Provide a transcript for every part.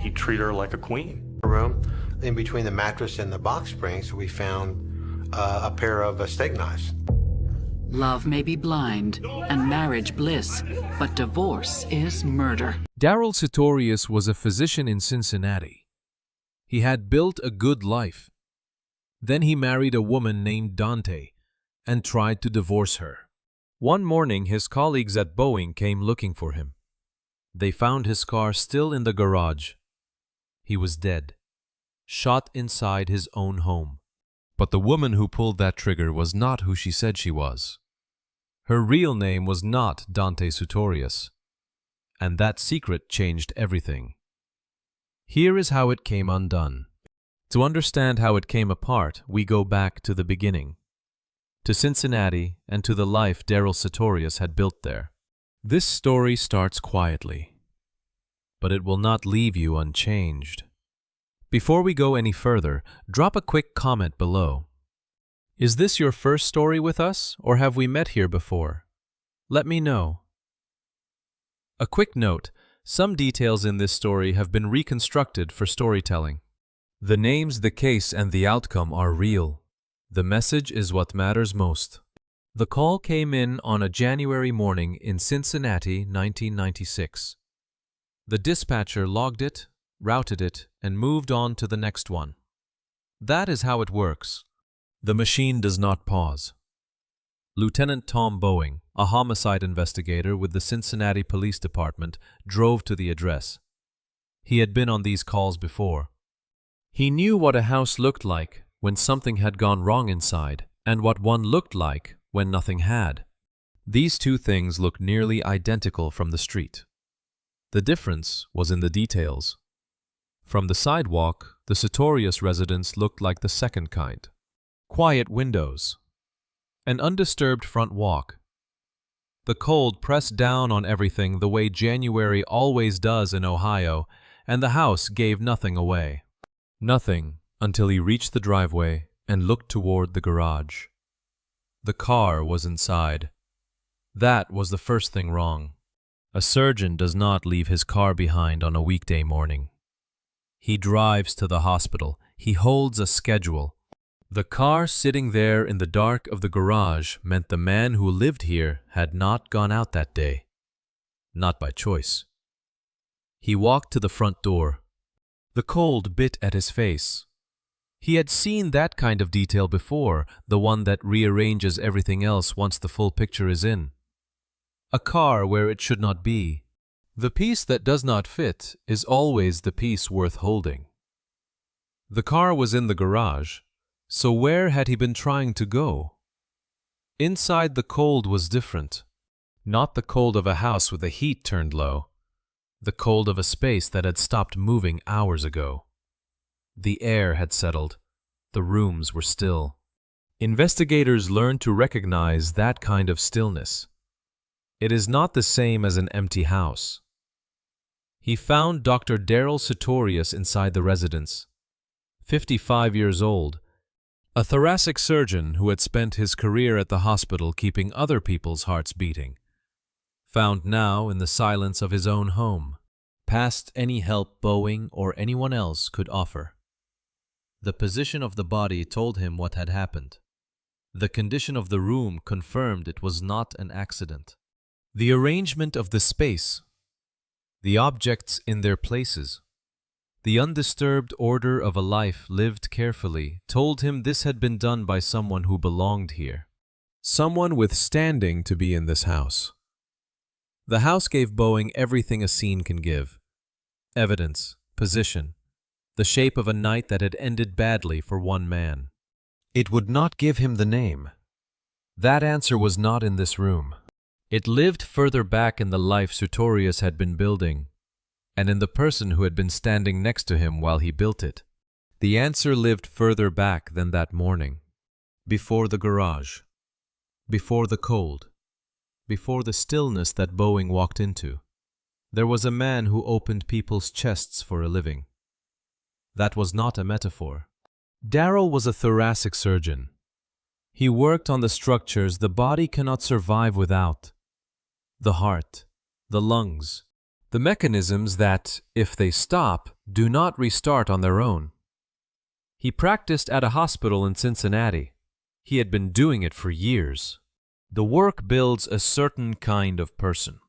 He'd treat her like a queen. Room in between the mattress and the box springs, we found a pair of steak knives. Love may be blind and marriage bliss, but divorce is murder. Darryl Sartorius was a physician in Cincinnati. He had built a good life. Then he married a woman named Dante and tried to divorce her. One morning, his colleagues at Boeing came looking for him. They found his car still in the garage. He was dead, shot inside his own home. But the woman who pulled that trigger was not who she said she was. Her real name was not Dante Sartorius, and that secret changed everything. Here is how it came undone. To understand how it came apart, we go back to the beginning, to Cincinnati and to the life Darryl Sartorius had built there. This story starts quietly, but it will not leave you unchanged. Before we go any further, drop a quick comment below. Is this your first story with us, or have we met here before? Let me know. A quick note, some details in this story have been reconstructed for storytelling. The names, the case, and the outcome are real. The message is what matters most. The call came in on a January morning in Cincinnati, 1996. The dispatcher logged it, routed it, and moved on to the next one. That is how it works. The machine does not pause. Lieutenant Tom Boeing, a homicide investigator with the Cincinnati Police Department, drove to the address. He had been on these calls before. He knew what a house looked like when something had gone wrong inside, and what one looked like when nothing had. These two things looked nearly identical from the street. The difference was in the details. From the sidewalk, the Sartorius residence looked like the second kind. Quiet windows. An undisturbed front walk. The cold pressed down on everything the way January always does in Ohio, and the house gave nothing away. Nothing until he reached the driveway and looked toward the garage. The car was inside. That was the first thing wrong. A surgeon does not leave his car behind on a weekday morning. He drives to the hospital. He holds a schedule. The car sitting there in the dark of the garage meant the man who lived here had not gone out that day. Not by choice. He walked to the front door. The cold bit at his face. He had seen that kind of detail before, the one that rearranges everything else once the full picture is in. A car where it should not be. The piece that does not fit is always the piece worth holding. The car was in the garage, so where had he been trying to go? Inside, the cold was different. Not the cold of a house with the heat turned low. The cold of a space that had stopped moving hours ago. The air had settled. The rooms were still. Investigators learned to recognize that kind of stillness. It is not the same as an empty house. He found Dr. Darryl Sartorius inside the residence, 55 years old, a thoracic surgeon who had spent his career at the hospital keeping other people's hearts beating, found now in the silence of his own home, past any help Boeing or anyone else could offer. The position of the body told him what had happened. The condition of the room confirmed it was not an accident. The arrangement of the space, the objects in their places, the undisturbed order of a life lived carefully told him this had been done by someone who belonged here, someone with standing to be in this house. The house gave Boeing everything a scene can give: evidence, position, the shape of a night that had ended badly for one man. It would not give him the name. That answer was not in this room. It lived further back in the life Sartorius had been building, and in the person who had been standing next to him while he built it. The answer lived further back than that morning, before the garage, before the cold, before the stillness that Boeing walked into. There was a man who opened people's chests for a living. That was not a metaphor. Darryl was a thoracic surgeon. He worked on the structures the body cannot survive without: the heart, the lungs, The mechanisms that, if they stop, do not restart on their own. He practiced at a hospital in Cincinnati. He had been doing it for years. The work builds a certain kind of person.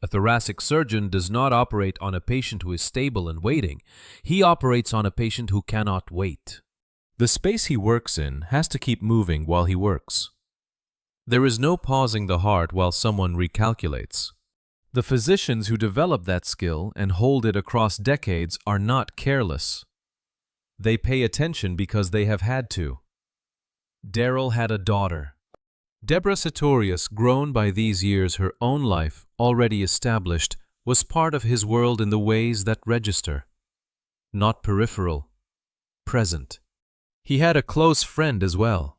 A thoracic surgeon does not operate on a patient who is stable and waiting. He operates on a patient who cannot wait. The space he works in has to keep moving while he works. There is no pausing the heart while someone recalculates. The physicians who develop that skill and hold it across decades are not careless. They pay attention because they have had to. Daryl had a daughter. Deborah Sartorius, grown by these years her own life, already established, was part of his world in the ways that register. Not peripheral, present. He had a close friend as well.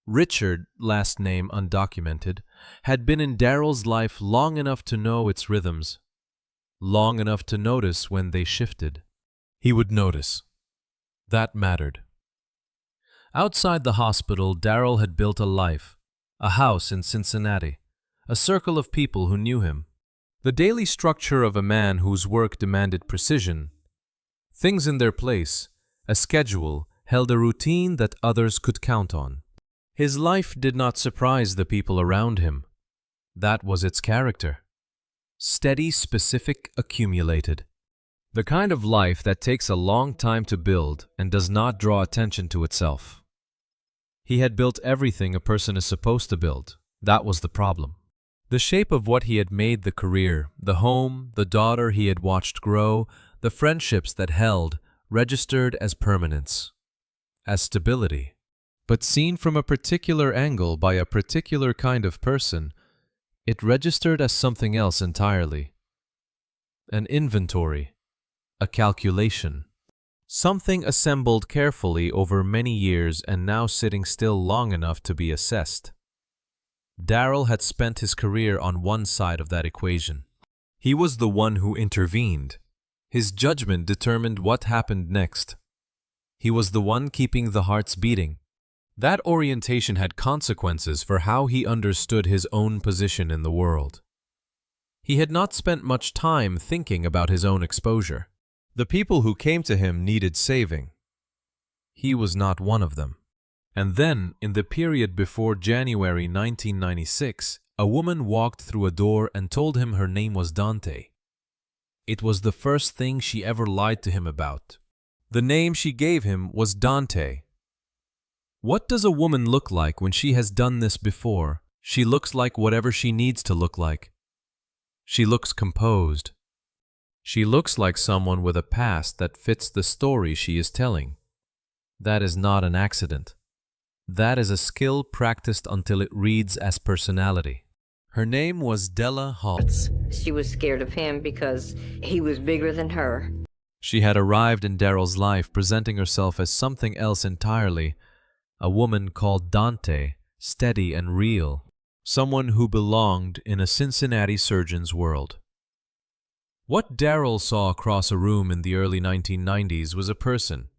Richard, last name undocumented, had been in Daryl's life long enough to know its rhythms, long enough to notice when they shifted. He would notice. That mattered. Outside the hospital, Daryl had built a life, a house in Cincinnati, a circle of people who knew him. The daily structure of a man whose work demanded precision, things in their place, a schedule, held a routine that others could count on. His life did not surprise the people around him. That was its character. Steady, specific, accumulated. The kind of life that takes a long time to build and does not draw attention to itself. He had built everything a person is supposed to build. That was the problem. The shape of what he had made the career, the home, the daughter he had watched grow, the friendships that held, registered as permanence, as stability. But seen from a particular angle by a particular kind of person, it registered as something else entirely. An inventory, a calculation, something assembled carefully over many years and now sitting still long enough to be assessed. Daryl had spent his career on one side of that equation. He was the one who intervened. His judgment determined what happened next. He was the one keeping the hearts beating. That orientation had consequences for how he understood his own position in the world. He had not spent much time thinking about his own exposure. The people who came to him needed saving. He was not one of them. And then, in the period before January 1996, a woman walked through a door and told him her name was Dante. It was the first thing she ever lied to him about. The name she gave him was Dante. What does a woman look like when she has done this before? She looks like whatever she needs to look like. She looks composed. She looks like someone with a past that fits the story she is telling. That is not an accident. That is a skill practiced until it reads as personality. Her name was Della Hall. She was scared of him because he was bigger than her. She had arrived in Daryl's life presenting herself as something else entirely. A woman called Dante, steady and real, someone who belonged in a Cincinnati surgeon's world. What Daryl saw across a room in the early 1990s was a person.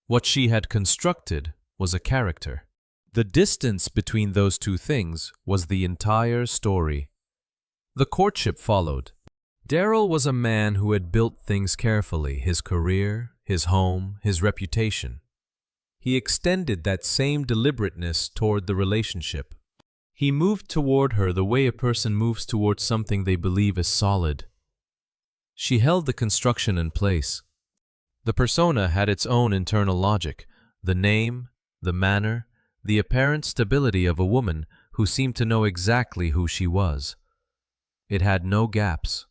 What she had constructed was a character. The distance between those two things was the entire story. The courtship followed. Daryl was a man who had built things carefully, his career, his home, his reputation. He extended that same deliberateness toward the relationship. He moved toward her the way a person moves towards something they believe is solid. She held the construction in place. The persona had its own internal logic, the name, the manner, the apparent stability of a woman who seemed to know exactly who she was. It had no gaps.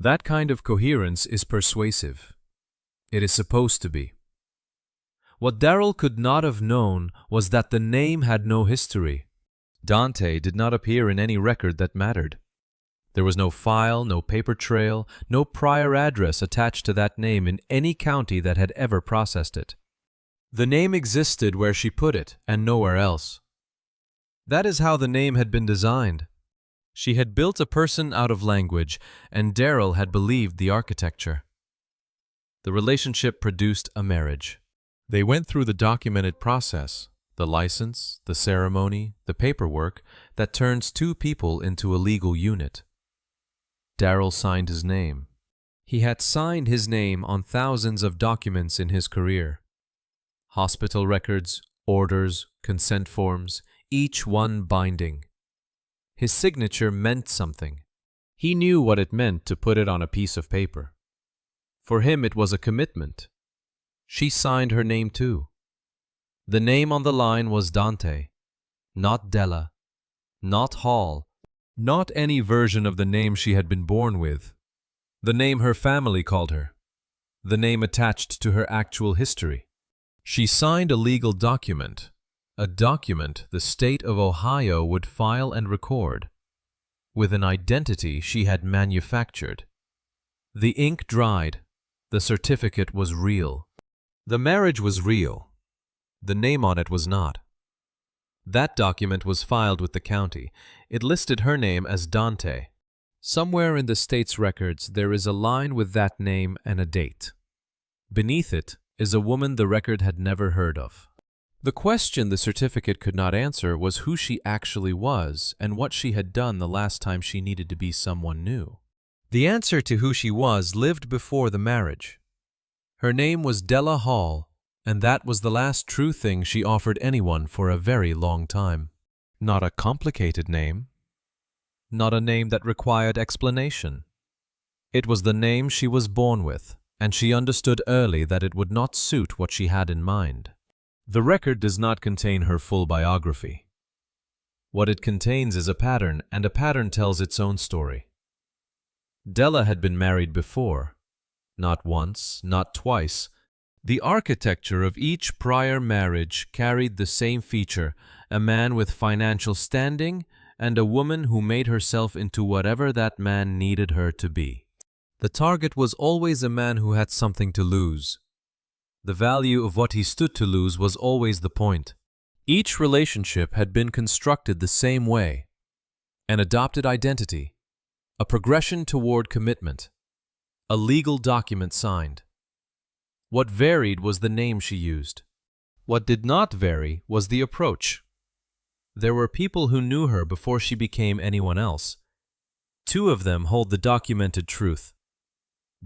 That kind of coherence is persuasive. It is supposed to be. What Daryl could not have known was that the name had no history. Dante did not appear in any record that mattered. There was no file, no paper trail, no prior address attached to that name in any county that had ever processed it. The name existed where she put it, and nowhere else. That is how the name had been designed. She had built a person out of language, and Daryl had believed the architecture. The relationship produced a marriage. They went through the documented process, the license, the ceremony, the paperwork that turns two people into a legal unit. Darryl signed his name. He had signed his name on thousands of documents in his career. Hospital records, orders, consent forms, each one binding. His signature meant something. He knew what it meant to put it on a piece of paper. For him it was a commitment. She signed her name too. The name on the line was Dante, not Della, not Hall, not any version of the name she had been born with, the name her family called her, the name attached to her actual history. She signed a legal document, a document the state of Ohio would file and record, with an identity she had manufactured. The ink dried. The certificate was real. The marriage was real. The name on it was not. That document was filed with the county. It listed her name as Dante. Somewhere in the state's records there is a line with that name and a date. Beneath it is a woman the record had never heard of. The question the certificate could not answer was who she actually was and what she had done the last time she needed to be someone new. The answer to who she was lived before the marriage. Her name was Della Hall, and that was the last true thing she offered anyone for a very long time. Not a complicated name. Not a name that required explanation. It was the name she was born with, and she understood early that it would not suit what she had in mind. The record does not contain her full biography. What it contains is a pattern, and a pattern tells its own story. Della had been married before. Not once, not twice. The architecture of each prior marriage carried the same feature: a man with financial standing and a woman who made herself into whatever that man needed her to be. The target was always a man who had something to lose. The value of what he stood to lose was always the point. Each relationship had been constructed the same way: an adopted identity, a progression toward commitment, a legal document signed. What varied was the name she used. What did not vary was the approach. There were people who knew her before she became anyone else. Two of them hold the documented truth.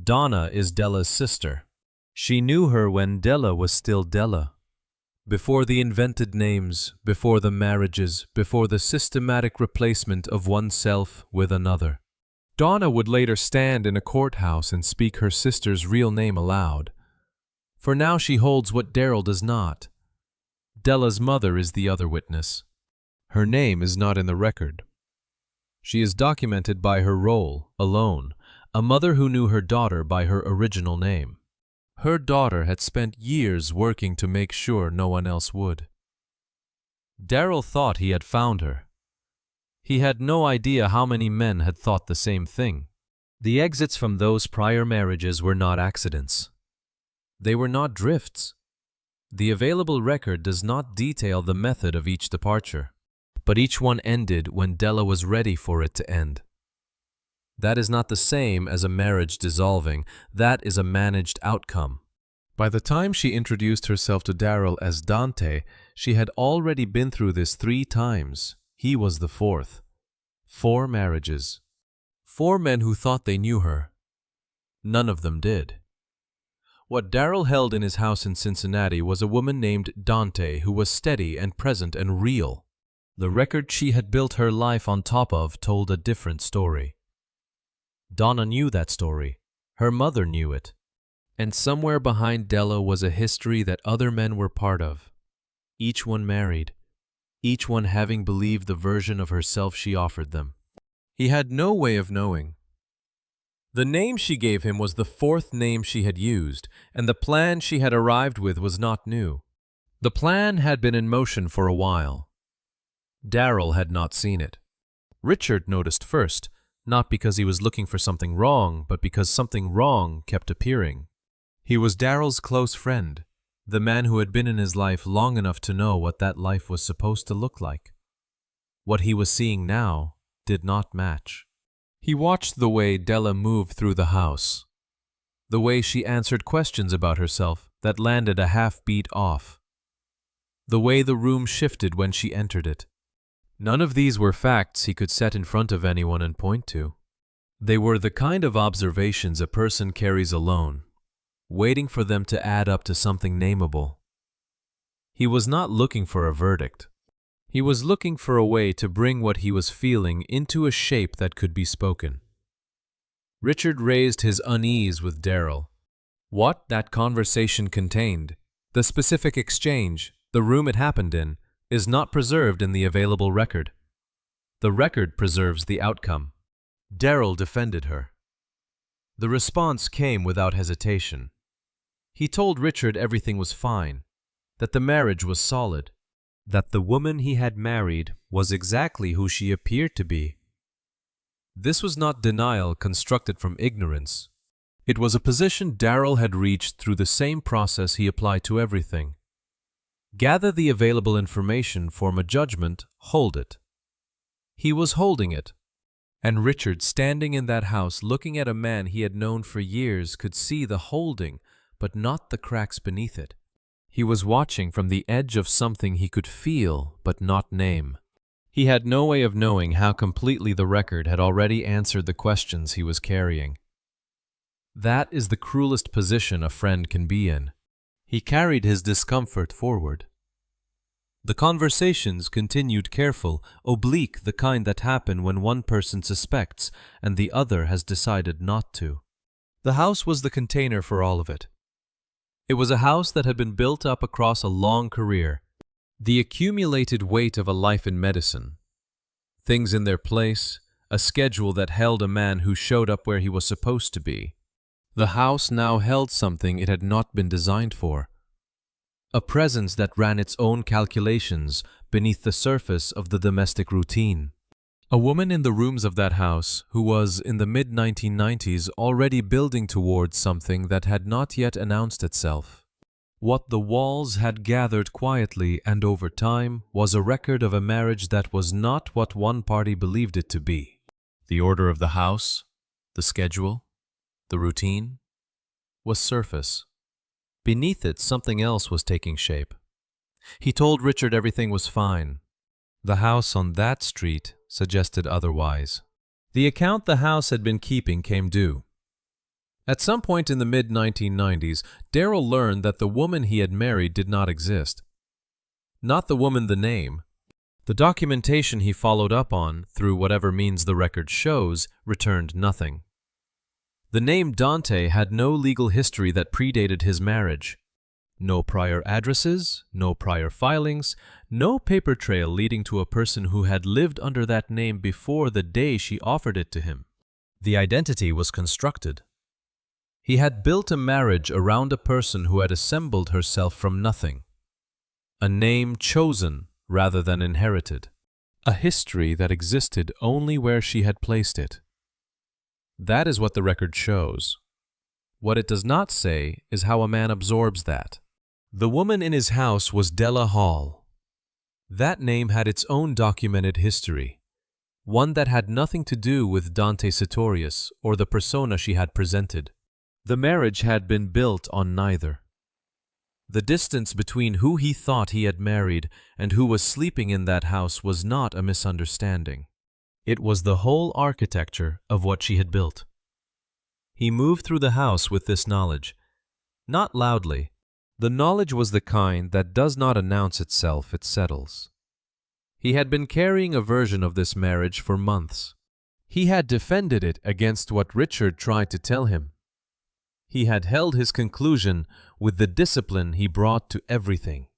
Donna is Della's sister. She knew her when Della was still Della. Before the invented names, before the marriages, before the systematic replacement of oneself with another. Donna would later stand in a courthouse and speak her sister's real name aloud. For now she holds what Darryl does not. Della's mother is the other witness. Her name is not in the record. She is documented by her role, alone, a mother who knew her daughter by her original name. Her daughter had spent years working to make sure no one else would. Darryl thought he had found her. He had no idea how many men had thought the same thing. The exits from those prior marriages were not accidents. They were not drifts. The available record does not detail the method of each departure, but each one ended when Della was ready for it to end. That is not the same as a marriage dissolving. That is a managed outcome. By the time she introduced herself to Darryl as Dante, she had already been through this 3 times. He was the 4th. 4 marriages. 4 men who thought they knew her. None of them did. What Darryl held in his house in Cincinnati was a woman named Dante who was steady and present and real. The record she had built her life on top of told a different story. Donna knew that story. Her mother knew it. And somewhere behind Della was a history that other men were part of. Each one married. Each one having believed the version of herself she offered them. He had no way of knowing. The name she gave him was the 4th name she had used, and the plan she had arrived with was not new. The plan had been in motion for a while. Darryl had not seen it. Richard noticed first, not because he was looking for something wrong, but because something wrong kept appearing. He was Darryl's close friend, the man who had been in his life long enough to know what that life was supposed to look like. What he was seeing now did not match. He watched the way Della moved through the house, the way she answered questions about herself that landed a half-beat off, the way the room shifted when she entered it. None of these were facts he could set in front of anyone and point to. They were the kind of observations a person carries alone, waiting for them to add up to something nameable. He was not looking for a verdict. He was looking for a way to bring what he was feeling into a shape that could be spoken. Richard raised his unease with Darrell. What that conversation contained, the specific exchange, the room it happened in, is not preserved in the available record. The record preserves the outcome. Darrell defended her. The response came without hesitation. He told Richard everything was fine, that the marriage was solid, that the woman he had married was exactly who she appeared to be. This was not denial constructed from ignorance. It was a position Darrell had reached through the same process he applied to everything. Gather the available information, form a judgment, hold it. He was holding it. And Richard, standing in that house looking at a man he had known for years, could see the holding, but not the cracks beneath it. He was watching from the edge of something he could feel but not name. He had no way of knowing how completely the record had already answered the questions he was carrying. That is the cruelest position a friend can be in. He carried his discomfort forward. The conversations continued careful, oblique, the kind that happen when one person suspects and the other has decided not to. The house was the container for all of it. It was a house that had been built up across a long career, the accumulated weight of a life in medicine. Things in their place, a schedule that held a man who showed up where he was supposed to be. The house now held something it had not been designed for. A presence that ran its own calculations beneath the surface of the domestic routine. A woman in the rooms of that house who was, in the mid-1990s, already building towards something that had not yet announced itself. What the walls had gathered quietly and over time was a record of a marriage that was not what one party believed it to be. The order of the house, the schedule, the routine, was surface. Beneath it, something else was taking shape. He told Richard everything was fine. The house on that street suggested otherwise. The account the house had been keeping came due. At some point in the mid-1990s, Darrell learned that the woman he had married did not exist. Not the woman, the name. The documentation he followed up on, through whatever means the record shows, returned nothing. The name Dante had no legal history that predated his marriage. No prior addresses, no prior filings, no paper trail leading to a person who had lived under that name before the day she offered it to him. The identity was constructed. He had built a marriage around a person who had assembled herself from nothing. A name chosen rather than inherited. A history that existed only where she had placed it. That is what the record shows. What it does not say is how a man absorbs that. The woman in his house was Della Hall. That name had its own documented history, one that had nothing to do with Dante Sartorius or the persona she had presented. The marriage had been built on neither. The distance between who he thought he had married and who was sleeping in that house was not a misunderstanding. It was the whole architecture of what she had built. He moved through the house with this knowledge, not loudly. The knowledge was the kind that does not announce itself, it settles. He had been carrying a version of this marriage for months. He had defended it against what Richard tried to tell him. He had held his conclusion with the discipline he brought to everything.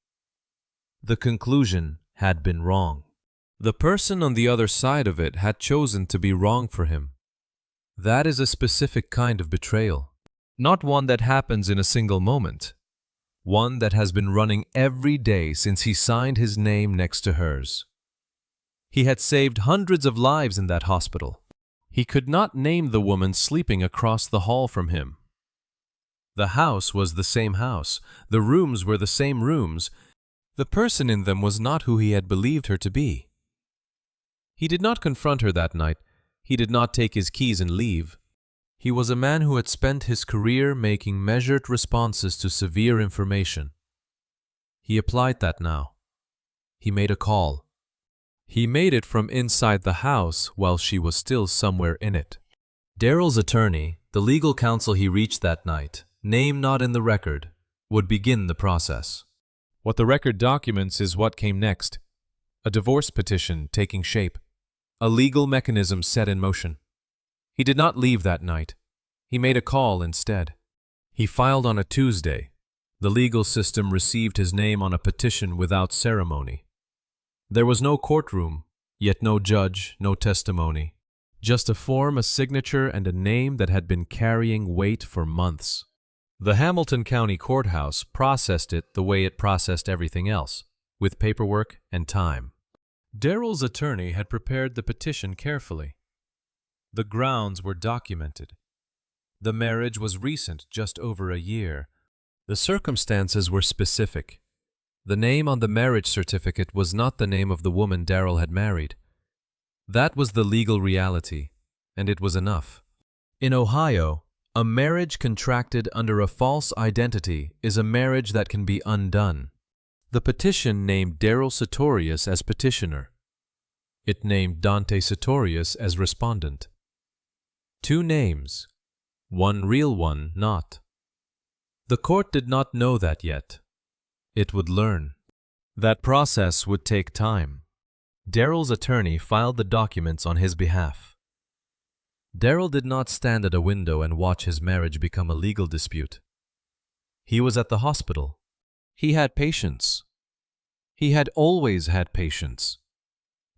The conclusion had been wrong. The person on the other side of it had chosen to be wrong for him. That is a specific kind of betrayal, not one that happens in a single moment. One that has been running every day since he signed his name next to hers. He had saved hundreds of lives in that hospital. He could not name the woman sleeping across the hall from him. The house was the same house. The rooms were the same rooms. The person in them was not who he had believed her to be. He did not confront her that night. He did not take his keys and leave. He was a man who had spent his career making measured responses to severe information. He applied that now. He made a call. He made it from inside the house while she was still somewhere in it. Daryl's attorney, the legal counsel he reached that night, name not in the record, would begin the process. What the record documents is what came next. A divorce petition taking shape. A legal mechanism set in motion. He did not leave that night. He made a call instead. He filed on a Tuesday. The legal system received his name on a petition without ceremony. There was no courtroom, yet no judge, no testimony. Just a form, a signature, and a name that had been carrying weight for months. The Hamilton County Courthouse processed it the way it processed everything else, with paperwork and time. Daryl's attorney had prepared the petition carefully. The grounds were documented. The marriage was recent, just over a year. The circumstances were specific. The name on the marriage certificate was not the name of the woman Daryl had married. That was the legal reality, and it was enough. In Ohio, a marriage contracted under a false identity is a marriage that can be undone. The petition named Daryl Sartorius as petitioner. It named Dante Sartorius as respondent. Two names, one real, one not. The court did not know that yet. It would learn. That process would take time. Daryl's attorney filed the documents on his behalf. Daryl did not stand at a window and watch his marriage become a legal dispute. He was at the hospital. He had patience. He had always had patience.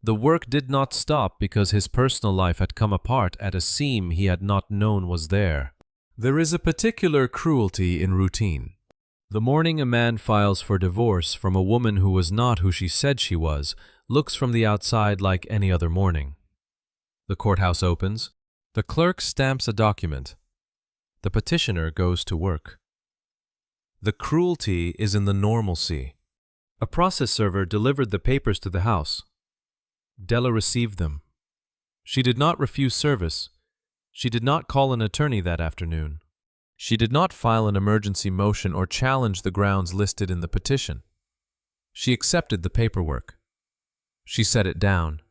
The work did not stop because his personal life had come apart at a seam he had not known was there. There is a particular cruelty in routine. The morning a man files for divorce from a woman who was not who she said she was, looks from the outside like any other morning. The courthouse opens. The clerk stamps a document. The petitioner goes to work. The cruelty is in the normalcy. A process server delivered the papers to the house. Della received them. She did not refuse service. She did not call an attorney that afternoon. She did not file an emergency motion or challenge the grounds listed in the petition. She accepted the paperwork. She set it down.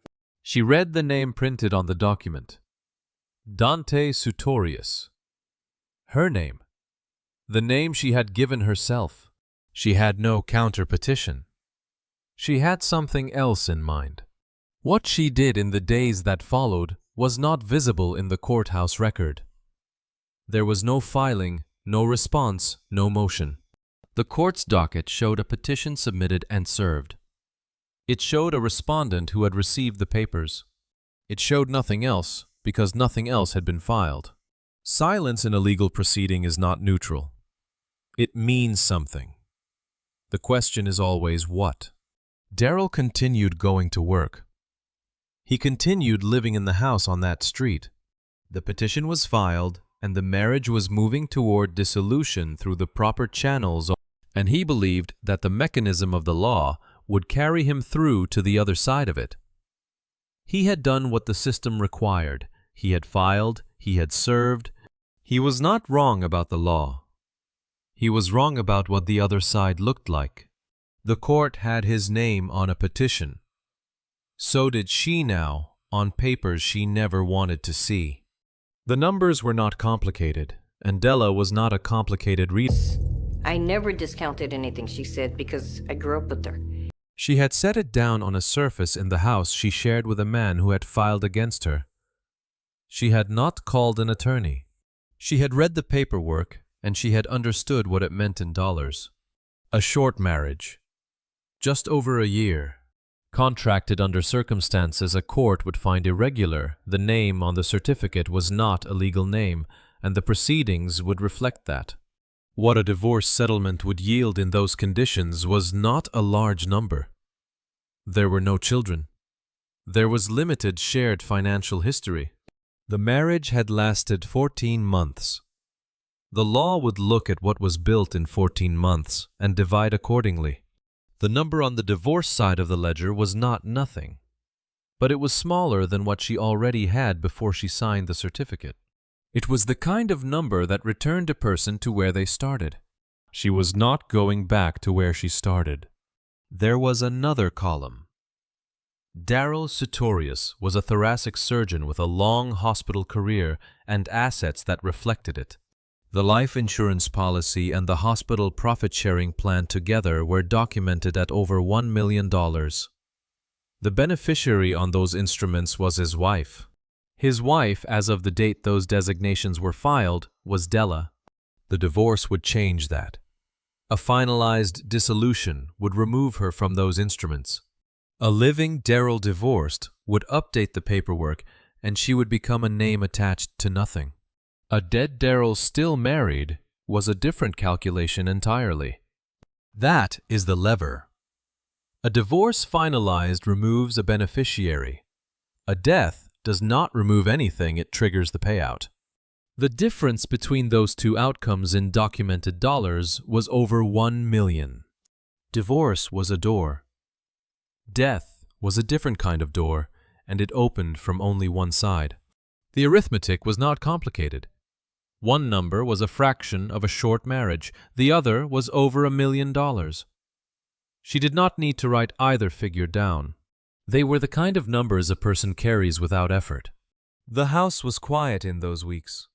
She read the name printed on the document. Dante Sartorius. Her name. The name she had given herself. She had no counter-petition. She had something else in mind. What she did in the days that followed was not visible in the courthouse record. There was no filing, no response, no motion. The court's docket showed a petition submitted and served. It showed a respondent who had received the papers. It showed nothing else, because nothing else had been filed. Silence in a legal proceeding is not neutral. It means something. The question is always what? Daryl continued going to work. He continued living in the house on that street. The petition was filed, and the marriage was moving toward dissolution through the proper channels, and he believed that the mechanism of the law would carry him through to the other side of it. He had done what the system required. He had filed, he had served. He was not wrong about the law. He was wrong about what the other side looked like. The court had his name on a petition. So did she now, on papers she never wanted to see. The numbers were not complicated, and Della was not a complicated reader. I never discounted anything she said because I grew up with her. She had set it down on a surface in the house she shared with a man who had filed against her. She had not called an attorney. She had read the paperwork, and she had understood what it meant in dollars. A short marriage. Just over a year. Contracted under circumstances a court would find irregular. The name on the certificate was not a legal name, and the proceedings would reflect that. What a divorce settlement would yield in those conditions was not a large number. There were no children. There was limited shared financial history. The marriage had lasted 14 months. The law would look at what was built in 14 months and divide accordingly. The number on the divorce side of the ledger was not nothing, but it was smaller than what she already had before she signed the certificate. It was the kind of number that returned a person to where they started. She was not going back to where she started. There was another column. Daryl Sutorius was a thoracic surgeon with a long hospital career and assets that reflected it. The life insurance policy and the hospital profit-sharing plan together were documented at over $1 million. The beneficiary on those instruments was his wife. His wife, as of the date those designations were filed, was Della. The divorce would change that. A finalized dissolution would remove her from those instruments. A living Daryl divorced would update the paperwork, and she would become a name attached to nothing. A dead Daryl still married was a different calculation entirely. That is the lever. A divorce finalized removes a beneficiary. A death does not remove anything, it triggers the payout. The difference between those two outcomes in documented dollars was over $1 million. Divorce was a door. Death was a different kind of door, and it opened from only one side. The arithmetic was not complicated. One number was a fraction of a short marriage, the other was over $1 million. She did not need to write either figure down. They were the kind of numbers a person carries without effort. The house was quiet in those weeks.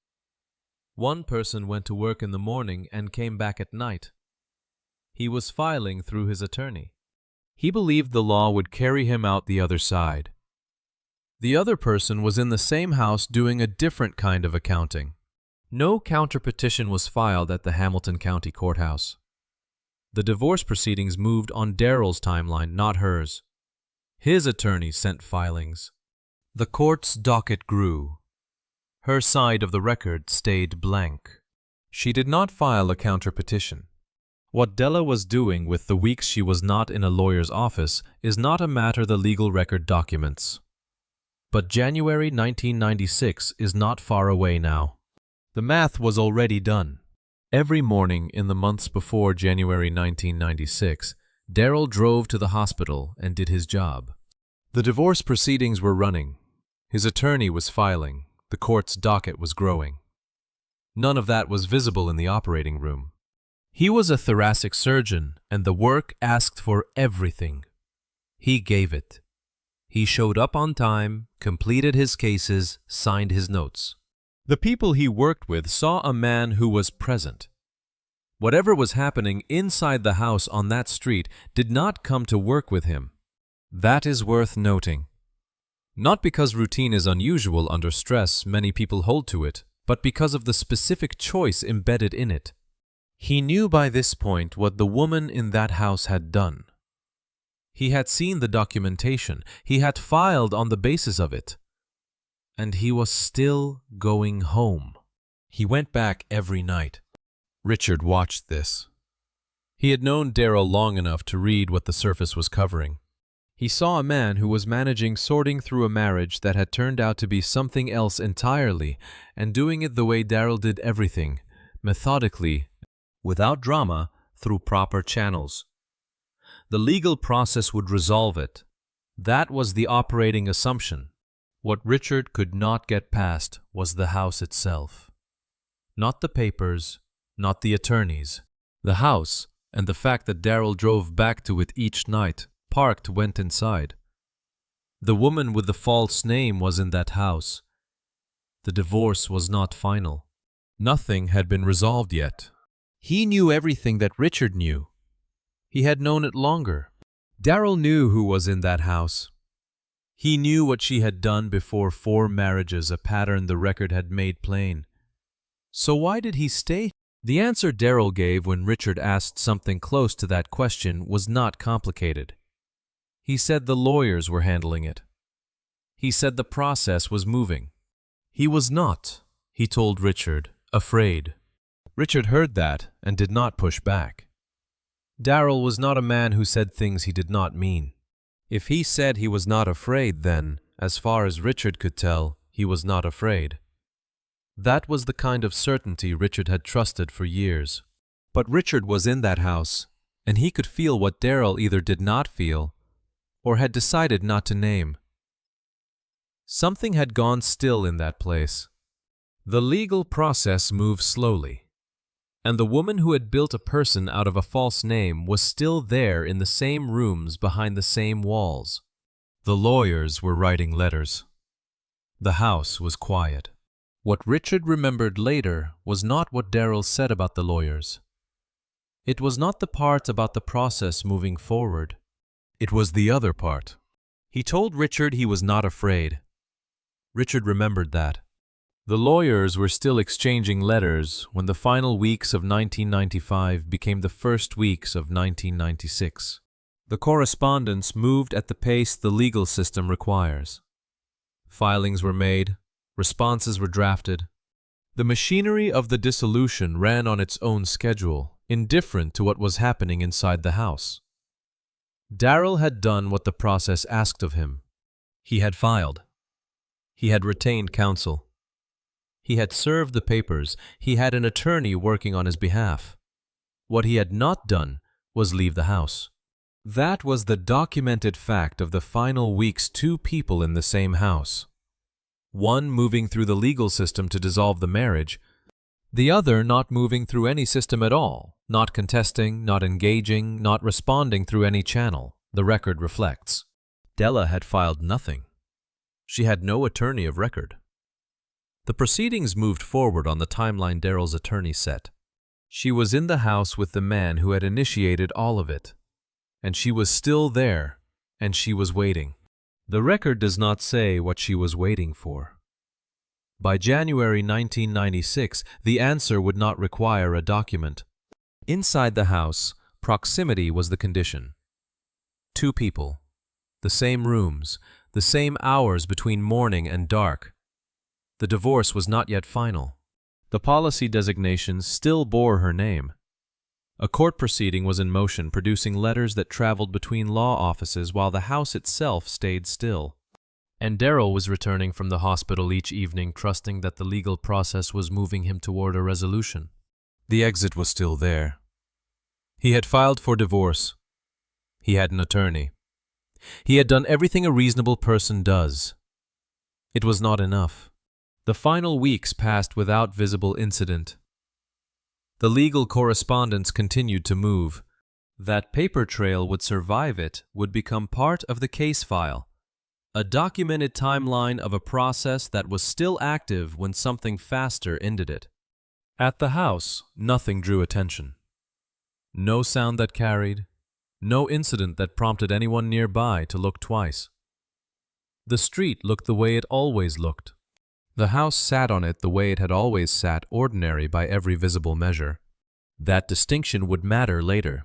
One person went to work in the morning and came back at night. He was filing through his attorney. He believed the law would carry him out the other side. The other person was in the same house doing a different kind of accounting. No counterpetition was filed at the Hamilton County Courthouse. The divorce proceedings moved on Daryl's timeline, not hers. His attorney sent filings. The court's docket grew. Her side of the record stayed blank. She did not file a counterpetition. What Della was doing with the weeks she was not in a lawyer's office is not a matter the legal record documents. But January 1996 is not far away now. The math was already done. Every morning in the months before January 1996, Daryl drove to the hospital and did his job. The divorce proceedings were running. His attorney was filing. The court's docket was growing. None of that was visible in the operating room. He was a thoracic surgeon, and the work asked for everything. He gave it. He showed up on time, completed his cases, signed his notes. The people he worked with saw a man who was present. Whatever was happening inside the house on that street did not come to work with him. That is worth noting. Not because routine is unusual under stress, many people hold to it, but because of the specific choice embedded in it. He knew by this point what the woman in that house had done. He had seen the documentation. He had filed on the basis of it. And he was still going home. He went back every night. Richard watched this. He had known Daryl long enough to read what the surface was covering. He saw a man who was managing sorting through a marriage that had turned out to be something else entirely, and doing it the way Daryl did everything, methodically, without drama, through proper channels. The legal process would resolve it. That was the operating assumption. What Richard could not get past was the house itself. Not the papers, not the attorneys. The house, and the fact that Daryl drove back to it each night, parked, went inside. The woman with the false name was in that house. The divorce was not final. Nothing had been resolved yet. He knew everything that Richard knew. He had known it longer. Daryl knew who was in that house. He knew what she had done before 4 marriages, a pattern the record had made plain. So why did he stay? The answer Daryl gave when Richard asked something close to that question was not complicated. He said the lawyers were handling it. He said the process was moving. He was not, he told Richard, afraid. Richard heard that and did not push back. Daryl was not a man who said things he did not mean. If he said he was not afraid, then, as far as Richard could tell, he was not afraid. That was the kind of certainty Richard had trusted for years. But Richard was in that house, and he could feel what Daryl either did not feel or had decided not to name. Something had gone still in that place. The legal process moved slowly. And the woman who had built a person out of a false name was still there in the same rooms behind the same walls. The lawyers were writing letters. The house was quiet. What Richard remembered later was not what Darrell said about the lawyers. It was not the part about the process moving forward. It was the other part. He told Richard he was not afraid. Richard remembered that. The lawyers were still exchanging letters when the final weeks of 1995 became the first weeks of 1996. The correspondence moved at the pace the legal system requires. Filings were made, responses were drafted. The machinery of the dissolution ran on its own schedule, indifferent to what was happening inside the house. Darrell had done what the process asked of him. He had filed. He had retained counsel. He had served the papers. He had an attorney working on his behalf. What he had not done was leave the house. That was the documented fact of the final week's two people in the same house. One moving through the legal system to dissolve the marriage, the other not moving through any system at all, not contesting, not engaging, not responding through any channel, the record reflects. Della had filed nothing. She had no attorney of record. The proceedings moved forward on the timeline Darrell's attorney set. She was in the house with the man who had initiated all of it. And she was still there, and she was waiting. The record does not say what she was waiting for. By January 1996, the answer would not require a document. Inside the house, proximity was the condition. Two people, the same rooms, the same hours between morning and dark. The divorce was not yet final. The policy designations still bore her name. A court proceeding was in motion, producing letters that traveled between law offices while the house itself stayed still. And Darrell was returning from the hospital each evening, trusting that the legal process was moving him toward a resolution. The exit was still there. He had filed for divorce. He had an attorney. He had done everything a reasonable person does. It was not enough. The final weeks passed without visible incident. The legal correspondence continued to move. That paper trail would survive it, would become part of the case file, a documented timeline of a process that was still active when something faster ended it. At the house, nothing drew attention. No sound that carried, no incident that prompted anyone nearby to look twice. The street looked the way it always looked. The house sat on it the way it had always sat, ordinary by every visible measure. That distinction would matter later.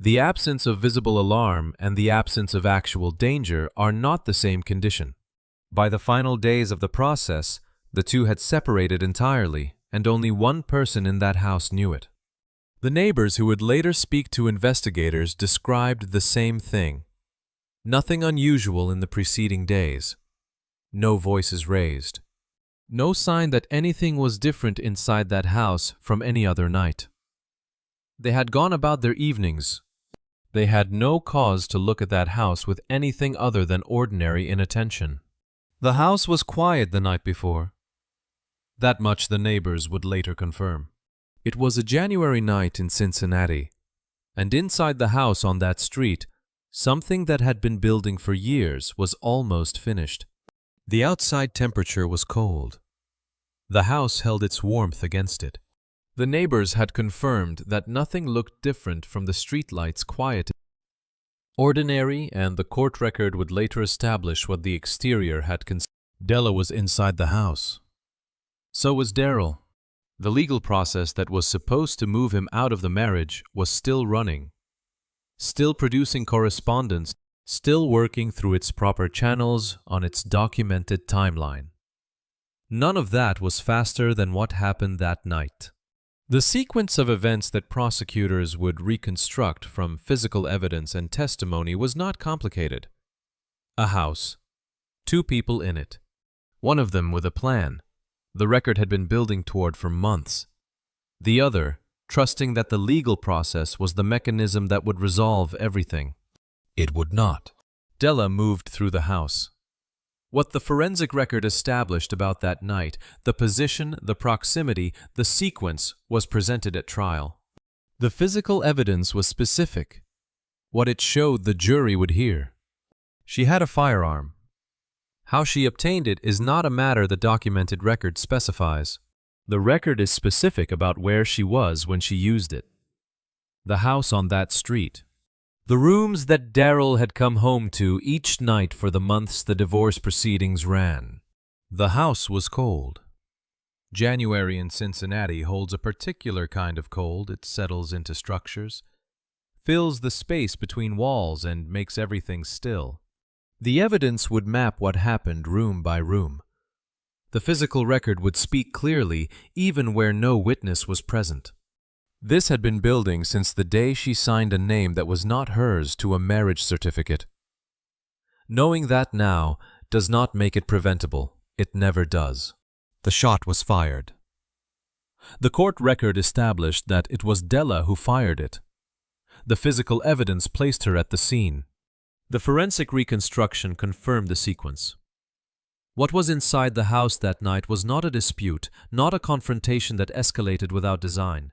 The absence of visible alarm and the absence of actual danger are not the same condition. By the final days of the process, the two had separated entirely, and only one person in that house knew it. The neighbors who would later speak to investigators described the same thing. Nothing unusual in the preceding days. No voices raised. No sign that anything was different inside that house from any other night. They had gone about their evenings. They had no cause to look at that house with anything other than ordinary inattention. The house was quiet the night before. That much the neighbors would later confirm. It was a January night in Cincinnati, and inside the house on that street, something that had been building for years was almost finished. The outside temperature was cold. The house held its warmth against it. The neighbors had confirmed that nothing looked different from the streetlights quiet. Ordinary, and the court record would later establish what the exterior had concealed. Della was inside the house. So was Darrell. The legal process that was supposed to move him out of the marriage was still running, still producing correspondence, still working through its proper channels on its documented timeline. None of that was faster than what happened that night. The sequence of events that prosecutors would reconstruct from physical evidence and testimony was not complicated. A house, two people in it, one of them with a plan the record had been building toward for months, the other trusting that the legal process was the mechanism that would resolve everything. It would not. Della moved through the house. What the forensic record established about that night, the position, the proximity, the sequence, was presented at trial. The physical evidence was specific. What it showed the jury would hear. She had a firearm. How she obtained it is not a matter the documented record specifies. The record is specific about where she was when she used it. The house on that street. The rooms that Daryl had come home to each night for the months the divorce proceedings ran. The house was cold. January in Cincinnati holds a particular kind of cold. It settles into structures, fills the space between walls, and makes everything still. The evidence would map what happened room by room. The physical record would speak clearly even where no witness was present. This had been building since the day she signed a name that was not hers to a marriage certificate. Knowing that now does not make it preventable. It never does. The shot was fired. The court record established that it was Della who fired it. The physical evidence placed her at the scene. The forensic reconstruction confirmed the sequence. What was inside the house that night was not a dispute, not a confrontation that escalated without design.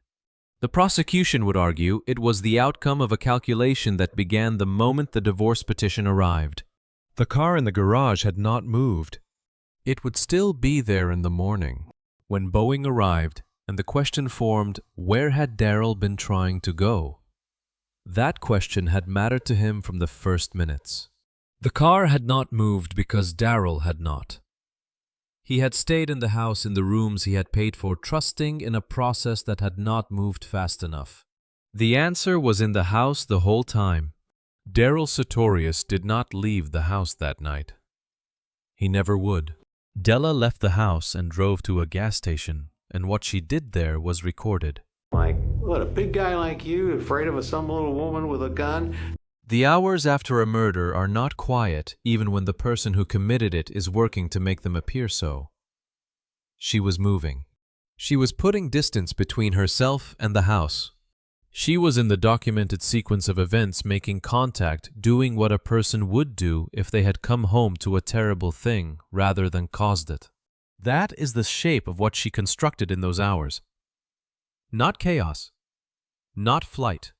The prosecution would argue it was the outcome of a calculation that began the moment the divorce petition arrived. The car in the garage had not moved. It would still be there in the morning. When Boeing arrived, and the question formed, where had Daryl been trying to go? That question had mattered to him from the first minutes. The car had not moved because Daryl had not. He had stayed in the house in the rooms he had paid for, trusting in a process that had not moved fast enough. The answer was in the house the whole time. Daryl Sartorius did not leave the house that night. He never would. Della left the house and drove to a gas station, and what she did there was recorded. Like, what, a big guy like you, afraid of some little woman with a gun? The hours after a murder are not quiet, even when the person who committed it is working to make them appear so. She was moving. She was putting distance between herself and the house. She was in the documented sequence of events, making contact, doing what a person would do if they had come home to a terrible thing rather than caused it. That is the shape of what she constructed in those hours. Not chaos. Not flight.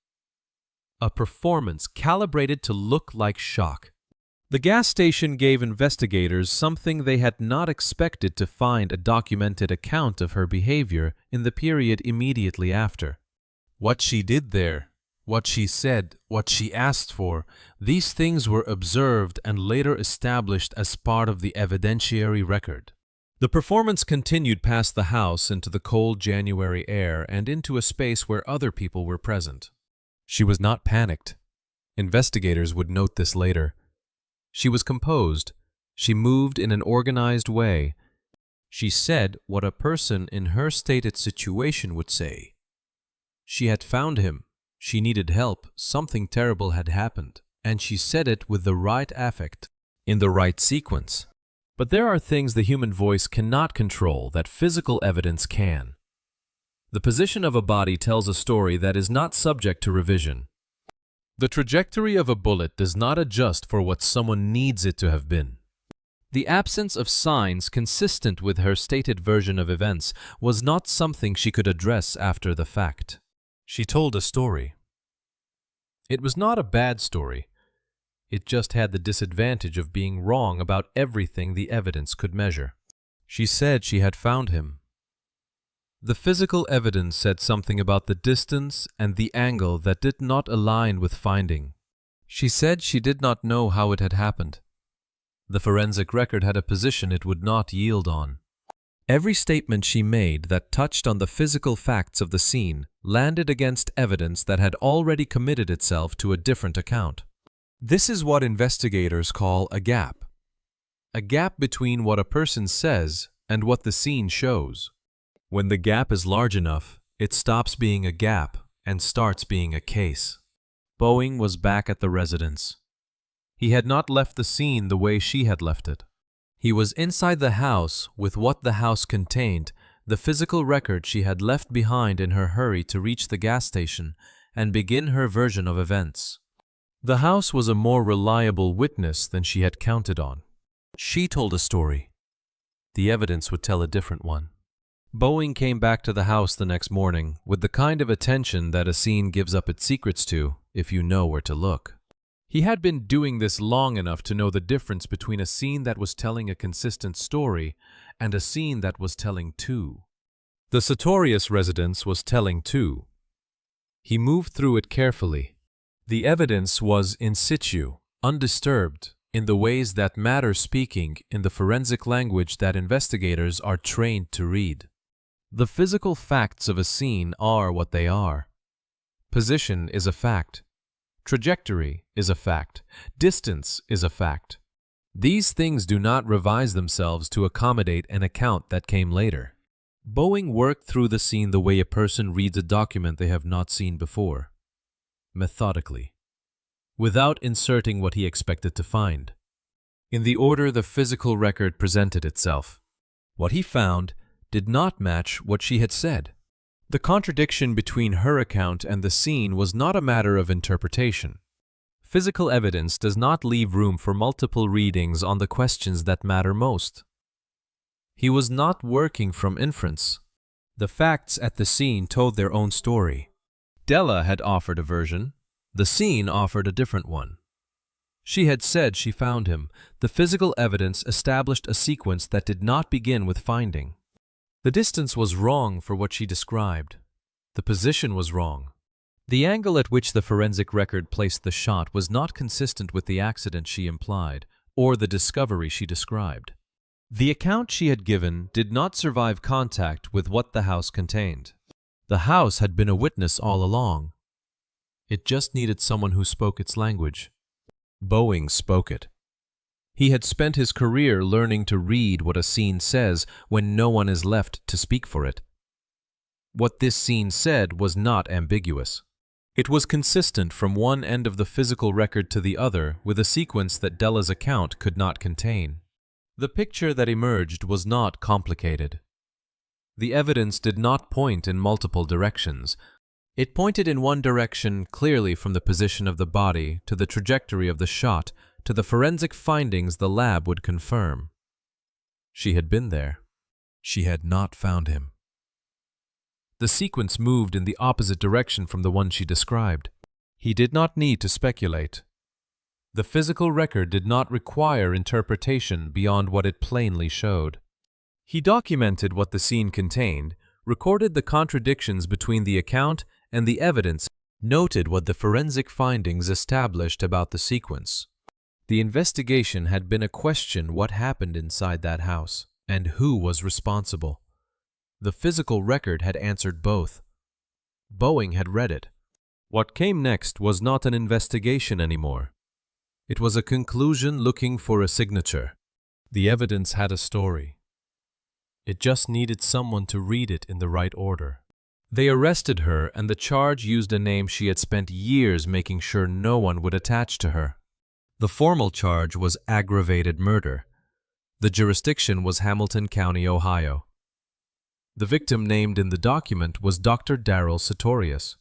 A performance calibrated to look like shock. The gas station gave investigators something they had not expected to find: a documented account of her behavior in the period immediately after. What she did there, what she said, what she asked for, these things were observed and later established as part of the evidentiary record. The performance continued past the house into the cold January air and into a space where other people were present. She was not panicked. Investigators would note this later. She was composed. She moved in an organized way. She said what a person in her stated situation would say. She had found him. She needed help. Something terrible had happened. And she said it with the right affect, in the right sequence. But there are things the human voice cannot control that physical evidence can. The position of a body tells a story that is not subject to revision. The trajectory of a bullet does not adjust for what someone needs it to have been. The absence of signs consistent with her stated version of events was not something she could address after the fact. She told a story. It was not a bad story. It just had the disadvantage of being wrong about everything the evidence could measure. She said she had found him. The physical evidence said something about the distance and the angle that did not align with finding. She said she did not know how it had happened. The forensic record had a position it would not yield on. Every statement she made that touched on the physical facts of the scene landed against evidence that had already committed itself to a different account. This is what investigators call a gap. A gap between what a person says and what the scene shows. When the gap is large enough, it stops being a gap and starts being a case. Boeing was back at the residence. He had not left the scene the way she had left it. He was inside the house with what the house contained, the physical record she had left behind in her hurry to reach the gas station and begin her version of events. The house was a more reliable witness than she had counted on. She told a story. The evidence would tell a different one. Boeing came back to the house the next morning with the kind of attention that a scene gives up its secrets to if you know where to look. He had been doing this long enough to know the difference between a scene that was telling a consistent story and a scene that was telling two. The Sartorius residence was telling two. He moved through it carefully. The evidence was in situ, undisturbed, in the ways that matter, speaking in the forensic language that investigators are trained to read. The physical facts of a scene are what they are. Position is a fact. Trajectory is a fact. Distance is a fact. These things do not revise themselves to accommodate an account that came later. Boeing worked through the scene the way a person reads a document they have not seen before, methodically, without inserting what he expected to find, in the order the physical record presented itself. What he found did not match what she had said. The contradiction between her account and the scene was not a matter of interpretation. Physical evidence does not leave room for multiple readings on the questions that matter most. He was not working from inference. The facts at the scene told their own story. Della had offered a version. The scene offered a different one. She had said she found him. The physical evidence established a sequence that did not begin with finding. The distance was wrong for what she described. The position was wrong. The angle at which the forensic record placed the shot was not consistent with the accident she implied, or the discovery she described. The account she had given did not survive contact with what the house contained. The house had been a witness all along. It just needed someone who spoke its language. Boeing spoke it. He had spent his career learning to read what a scene says when no one is left to speak for it. What this scene said was not ambiguous. It was consistent from one end of the physical record to the other with a sequence that Della's account could not contain. The picture that emerged was not complicated. The evidence did not point in multiple directions. It pointed in one direction clearly from the position of the body to the trajectory of the shot to the forensic findings the lab would confirm. She had been there. She had not found him. The sequence moved in the opposite direction from the one she described. He did not need to speculate. The physical record did not require interpretation beyond what it plainly showed. He documented what the scene contained, recorded the contradictions between the account and the evidence, noted what the forensic findings established about the sequence. The investigation had been a question what happened inside that house and who was responsible. The physical record had answered both. Boeing had read it. What came next was not an investigation anymore. It was a conclusion looking for a signature. The evidence had a story. It just needed someone to read it in the right order. They arrested her, and the charge used a name she had spent years making sure no one would attach to her. The formal charge was aggravated murder. The jurisdiction was Hamilton County, Ohio. The victim named in the document was Dr. Darrell Sartorius.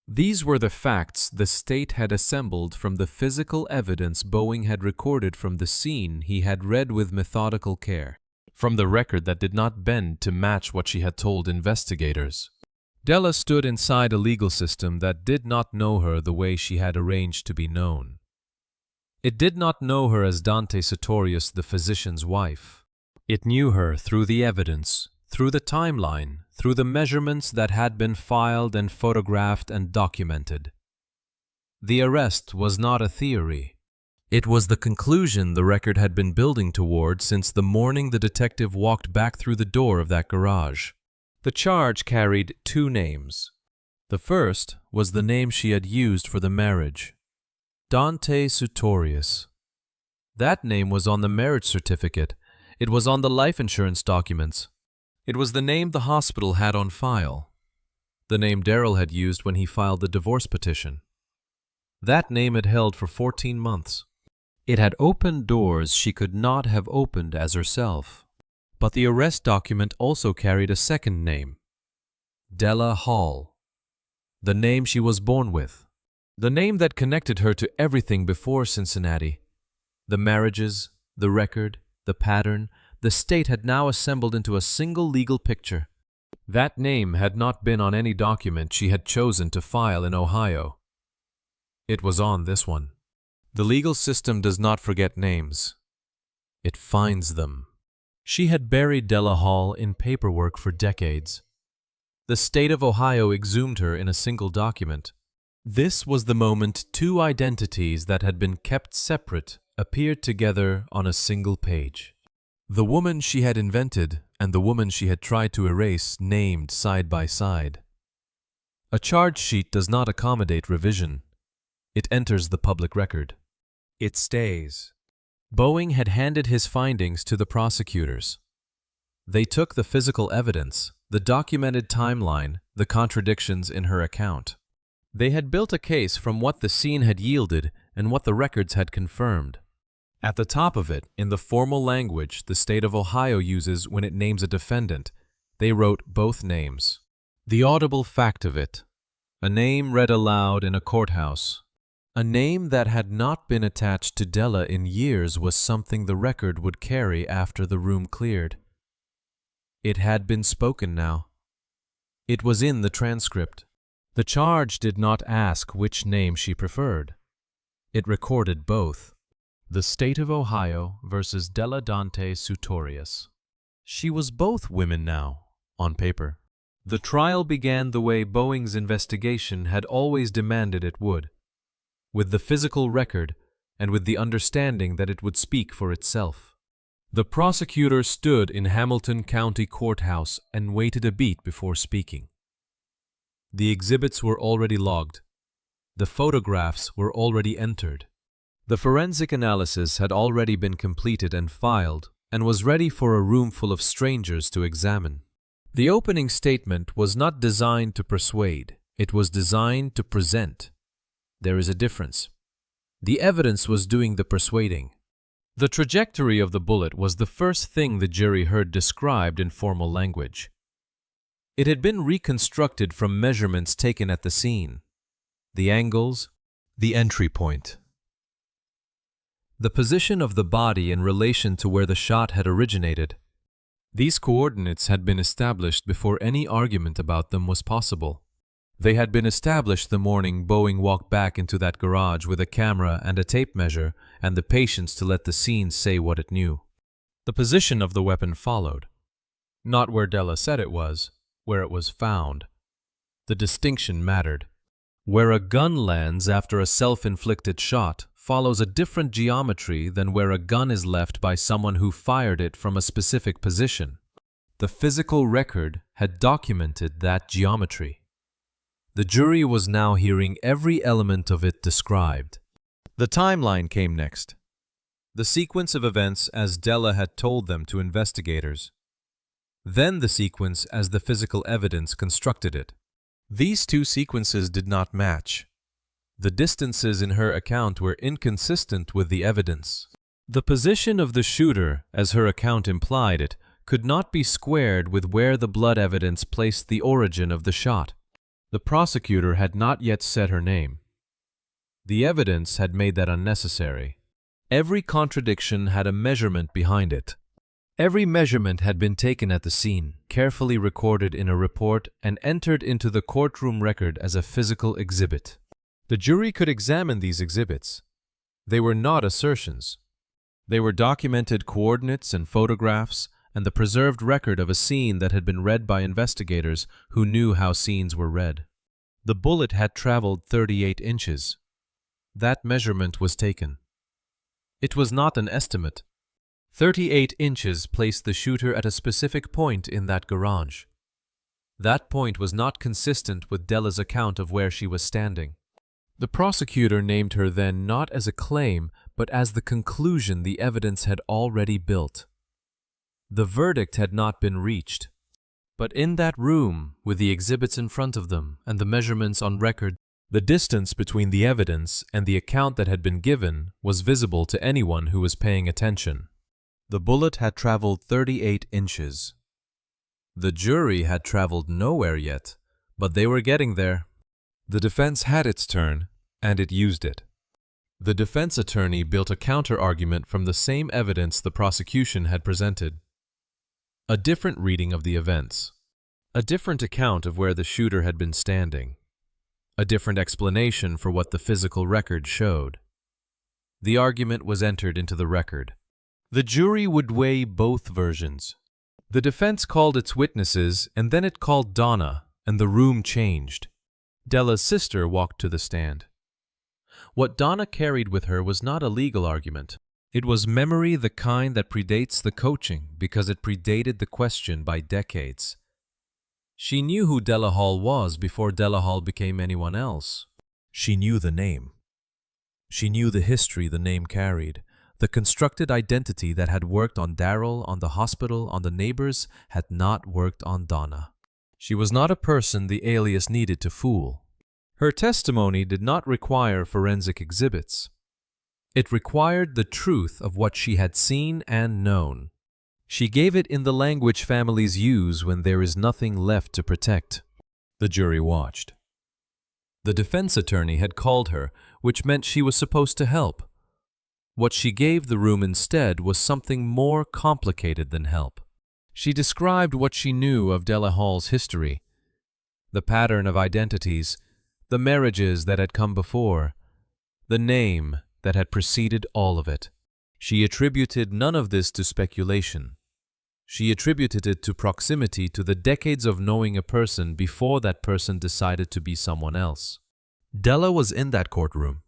These were the facts the state had assembled from the physical evidence Boeing had recorded from the scene he had read with methodical care, from the record that did not bend to match what she had told investigators. Della stood inside a legal system that did not know her the way she had arranged to be known. It did not know her as Dante Sartorius, the physician's wife. It knew her through the evidence, through the timeline, through the measurements that had been filed and photographed and documented. The arrest was not a theory. It was the conclusion the record had been building toward since the morning the detective walked back through the door of that garage. The charge carried two names. The first was the name she had used for the marriage, Dante Sartorius. That name was on the marriage certificate. It was on the life insurance documents. It was the name the hospital had on file. The name Darrell had used when he filed the divorce petition. That name had held for 14 months. It had opened doors she could not have opened as herself. But the arrest document also carried a second name, Della Hall, the name she was born with, the name that connected her to everything before Cincinnati. The marriages, the record, the pattern, the state had now assembled into a single legal picture. That name had not been on any document she had chosen to file in Ohio. It was on this one. The legal system does not forget names. It finds them. She had buried Della Hall in paperwork for decades. The state of Ohio exhumed her in a single document. This was the moment two identities that had been kept separate appeared together on a single page. The woman she had invented and the woman she had tried to erase named side by side. A charge sheet does not accommodate revision. It enters the public record. It stays. Boeing had handed his findings to the prosecutors. They took the physical evidence, the documented timeline, the contradictions in her account. They had built a case from what the scene had yielded and what the records had confirmed. At the top of it, in the formal language the state of Ohio uses when it names a defendant, they wrote both names. The audible fact of it, a name read aloud in a courthouse. A name that had not been attached to Della in years was something the record would carry after the room cleared. It had been spoken now. It was in the transcript. The charge did not ask which name she preferred. It recorded both. The State of Ohio versus Della Dante Sutorius. She was both women now, on paper. The trial began the way Boeing's investigation had always demanded it would, with the physical record and with the understanding that it would speak for itself. The prosecutor stood in Hamilton County Courthouse and waited a beat before speaking. The exhibits were already logged. The photographs were already entered. The forensic analysis had already been completed and filed and was ready for a room full of strangers to examine. The opening statement was not designed to persuade. It was designed to present. There is a difference. The evidence was doing the persuading. The trajectory of the bullet was the first thing the jury heard described in formal language. It had been reconstructed from measurements taken at the scene, the angles, the entry point, the position of the body in relation to where the shot had originated. These coordinates had been established before any argument about them was possible. They had been established the morning Boeing walked back into that garage with a camera and a tape measure and the patience to let the scene say what it knew. The position of the weapon followed. Not where Della said it was, where it was found. The distinction mattered. Where a gun lands after a self-inflicted shot follows a different geometry than where a gun is left by someone who fired it from a specific position. The physical record had documented that geometry. The jury was now hearing every element of it described. The timeline came next. The sequence of events as Della had told them to investigators. Then the sequence as the physical evidence constructed it. These two sequences did not match. The distances in her account were inconsistent with the evidence. The position of the shooter, as her account implied it, could not be squared with where the blood evidence placed the origin of the shot. The prosecutor had not yet said her name. The evidence had made that unnecessary. Every contradiction had a measurement behind it. Every measurement had been taken at the scene, carefully recorded in a report, and entered into the courtroom record as a physical exhibit. The jury could examine these exhibits. They were not assertions. They were documented coordinates and photographs, and the preserved record of a scene that had been read by investigators who knew how scenes were read. The bullet had traveled 38 inches. That measurement was taken. It was not an estimate. 38 inches placed the shooter at a specific point in that garage. That point was not consistent with Della's account of where she was standing. The prosecutor named her then not as a claim, but as the conclusion the evidence had already built. The verdict had not been reached. But in that room, with the exhibits in front of them and the measurements on record, the distance between the evidence and the account that had been given was visible to anyone who was paying attention. The bullet had traveled 38 inches. The jury had traveled nowhere yet, but they were getting there. The defense had its turn, and it used it. The defense attorney built a counter-argument from the same evidence the prosecution had presented. A different reading of the events. A different account of where the shooter had been standing. A different explanation for what the physical record showed. The argument was entered into the record. The jury would weigh both versions. The defense called its witnesses, and then it called Donna, and the room changed. Della's sister walked to the stand. What Donna carried with her was not a legal argument. It was memory, the kind that predates the coaching because it predated the question by decades. She knew who Della Hall was before Della Hall became anyone else. She knew the name. She knew the history the name carried. The constructed identity that had worked on Daryl, on the hospital, on the neighbors, had not worked on Donna. She was not a person the alias needed to fool. Her testimony did not require forensic exhibits. It required the truth of what she had seen and known. She gave it in the language families use when there is nothing left to protect. The jury watched. The defense attorney had called her, which meant she was supposed to help. What she gave the room instead was something more complicated than help. She described what she knew of Della Hall's history, the pattern of identities, the marriages that had come before, the name that had preceded all of it. She attributed none of this to speculation. She attributed it to proximity to the decades of knowing a person before that person decided to be someone else. Della was in that courtroom.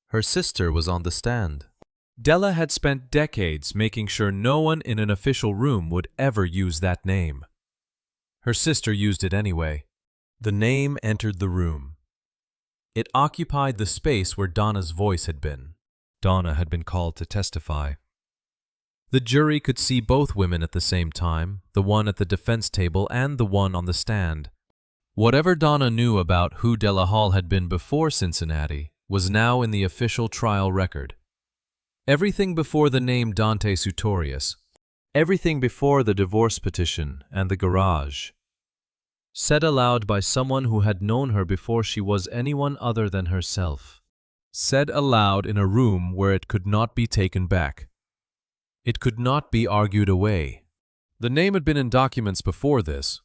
Her sister was on the stand. Della had spent decades making sure no one in an official room would ever use that name. Her sister used it anyway. The name entered the room. It occupied the space where Donna's voice had been. Donna had been called to testify. The jury could see both women at the same time, the one at the defense table and the one on the stand. Whatever Donna knew about who Della Hall had been before Cincinnati was now in the official trial record. Everything before the name Dante Sutorius, everything before the divorce petition and the garage, said aloud by someone who had known her before she was anyone other than herself, said aloud in a room where it could not be taken back. It could not be argued away. The name had been in documents before this.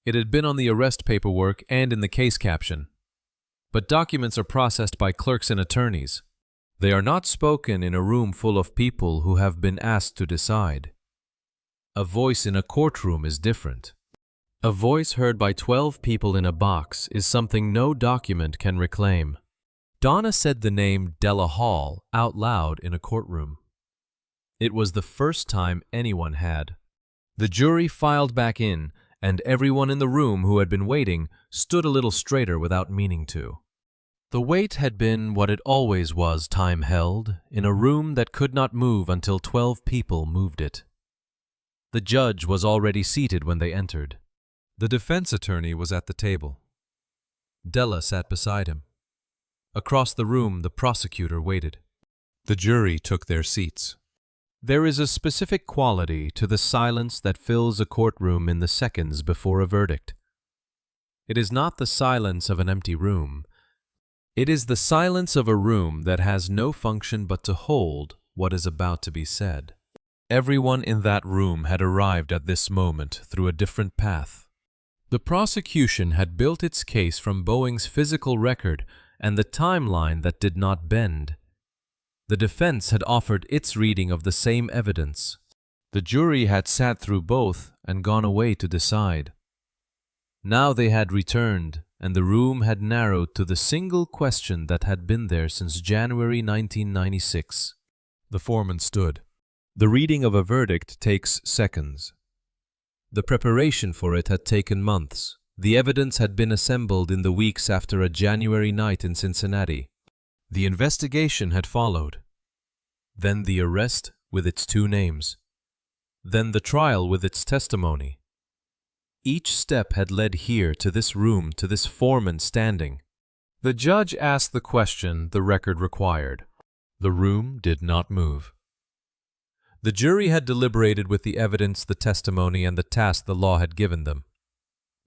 It had been on the arrest paperwork and in the case caption. But documents are processed by clerks and attorneys. They are not spoken in a room full of people who have been asked to decide. A voice in a courtroom is different. A voice heard by 12 people in a box is something no document can reclaim. Donna said the name Della Hall out loud in a courtroom. It was the first time anyone had. The jury filed back in, and everyone in the room who had been waiting stood a little straighter without meaning to. The wait had been what it always was time held, in a room that could not move until 12 people moved it. The judge was already seated when they entered. The defense attorney was at the table. Della sat beside him. Across the room, the prosecutor waited. The jury took their seats. There is a specific quality to the silence that fills a courtroom in the seconds before a verdict. It is not the silence of an empty room. It is the silence of a room that has no function but to hold what is about to be said. Everyone in that room had arrived at this moment through a different path. The prosecution had built its case from Boeing's physical record and the timeline that did not bend. The defense had offered its reading of the same evidence. The jury had sat through both and gone away to decide. Now they had returned, and the room had narrowed to the single question that had been there since January 1996. The foreman stood. The reading of a verdict takes seconds. The preparation for it had taken months. The evidence had been assembled in the weeks after a January night in Cincinnati. The investigation had followed. Then the arrest with its 2 names. Then the trial with its testimony. Each step had led here to this room, to this foreman standing. The judge asked the question the record required. The room did not move. The jury had deliberated with the evidence, the testimony, and the task the law had given them.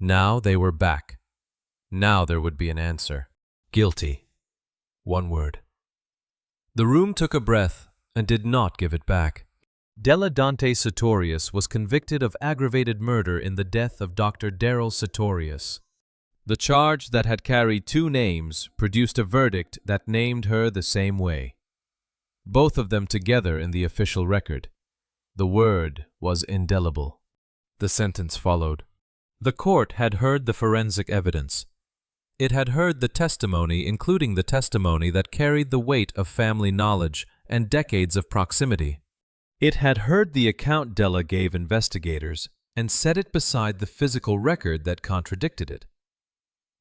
Now they were back. Now there would be an answer. Guilty. 1 word. The room took a breath and did not give it back. Della Dante Sutorius was convicted of aggravated murder in the death of Dr. Daryl Sutorius. The charge that had carried 2 names produced a verdict that named her the same way. both of them together in the official record. The word was indelible. The sentence followed. The court had heard the forensic evidence. It had heard the testimony, including the testimony that carried the weight of family knowledge and decades of proximity. It had heard the account Della gave investigators and set it beside the physical record that contradicted it.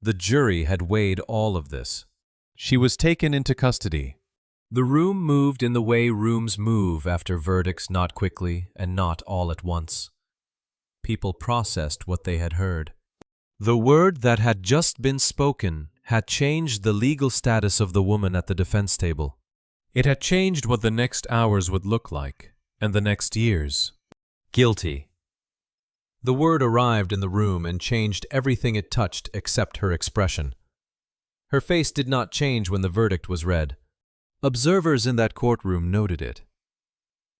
The jury had weighed all of this. She was taken into custody. The room moved in the way rooms move after verdicts, not quickly and not all at once. People processed what they had heard. The word that had just been spoken had changed the legal status of the woman at the defense table. It had changed what the next hours would look like, and the next years. Guilty. The word arrived in the room and changed everything it touched except her expression. Her face did not change when the verdict was read. Observers in that courtroom noted it.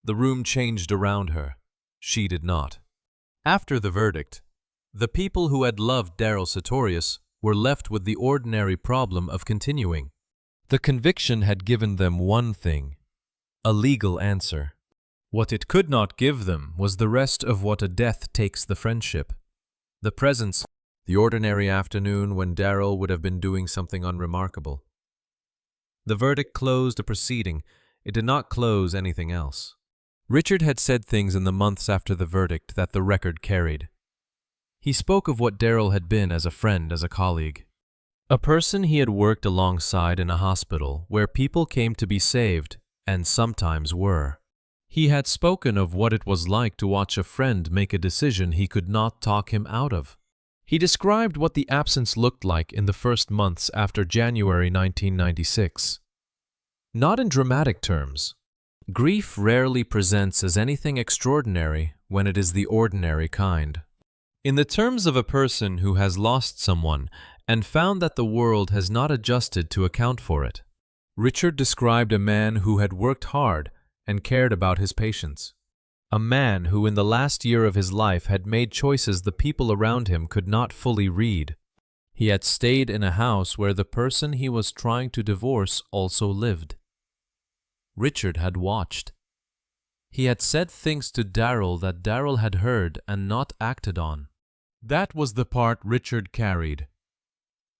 The room changed around her. She did not. After the verdict, the people who had loved Darryl Sartorius were left with the ordinary problem of continuing. The conviction had given them one thing, a legal answer. What it could not give them was the rest of what a death takes the friendship. The presence, the ordinary afternoon when Darryl would have been doing something unremarkable. The verdict closed a proceeding. It did not close anything else. Richard had said things in the months after the verdict that the record carried. He spoke of what Darryl had been as a friend, as a colleague. A person he had worked alongside in a hospital where people came to be saved, and sometimes were. He had spoken of what it was like to watch a friend make a decision he could not talk him out of. He described what the absence looked like in the first months after January 1996. Not in dramatic terms. Grief rarely presents as anything extraordinary when it is the ordinary kind. In the terms of a person who has lost someone and found that the world has not adjusted to account for it. Richard described a man who had worked hard and cared about his patients. A man who in the last year of his life had made choices the people around him could not fully read. He had stayed in a house where the person he was trying to divorce also lived. Richard had watched. He had said things to Darryl that Darryl had heard and not acted on. That was the part Richard carried.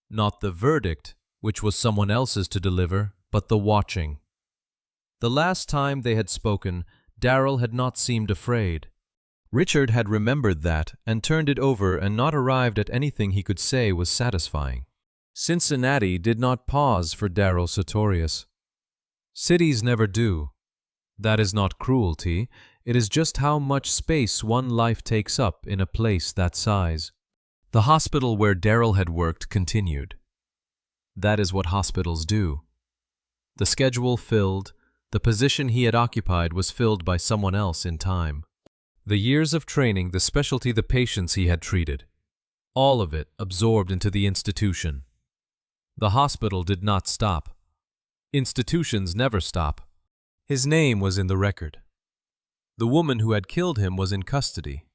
Not the verdict, which was someone else's to deliver, but the watching. The last time they had spoken, Darryl had not seemed afraid. Richard had remembered that and turned it over and not arrived at anything he could say was satisfying. Cincinnati did not pause for Darryl Sartorius. Cities never do. That is not cruelty, it is just how much space one life takes up in a place that size. The hospital where Darryl had worked continued. That is what hospitals do. The schedule filled. The position he had occupied was filled by someone else in time. The years of training, the specialty, the patients he had treated, all of it absorbed into the institution. The hospital did not stop. Institutions never stop. His name was in the record. The woman who had killed him was in custody.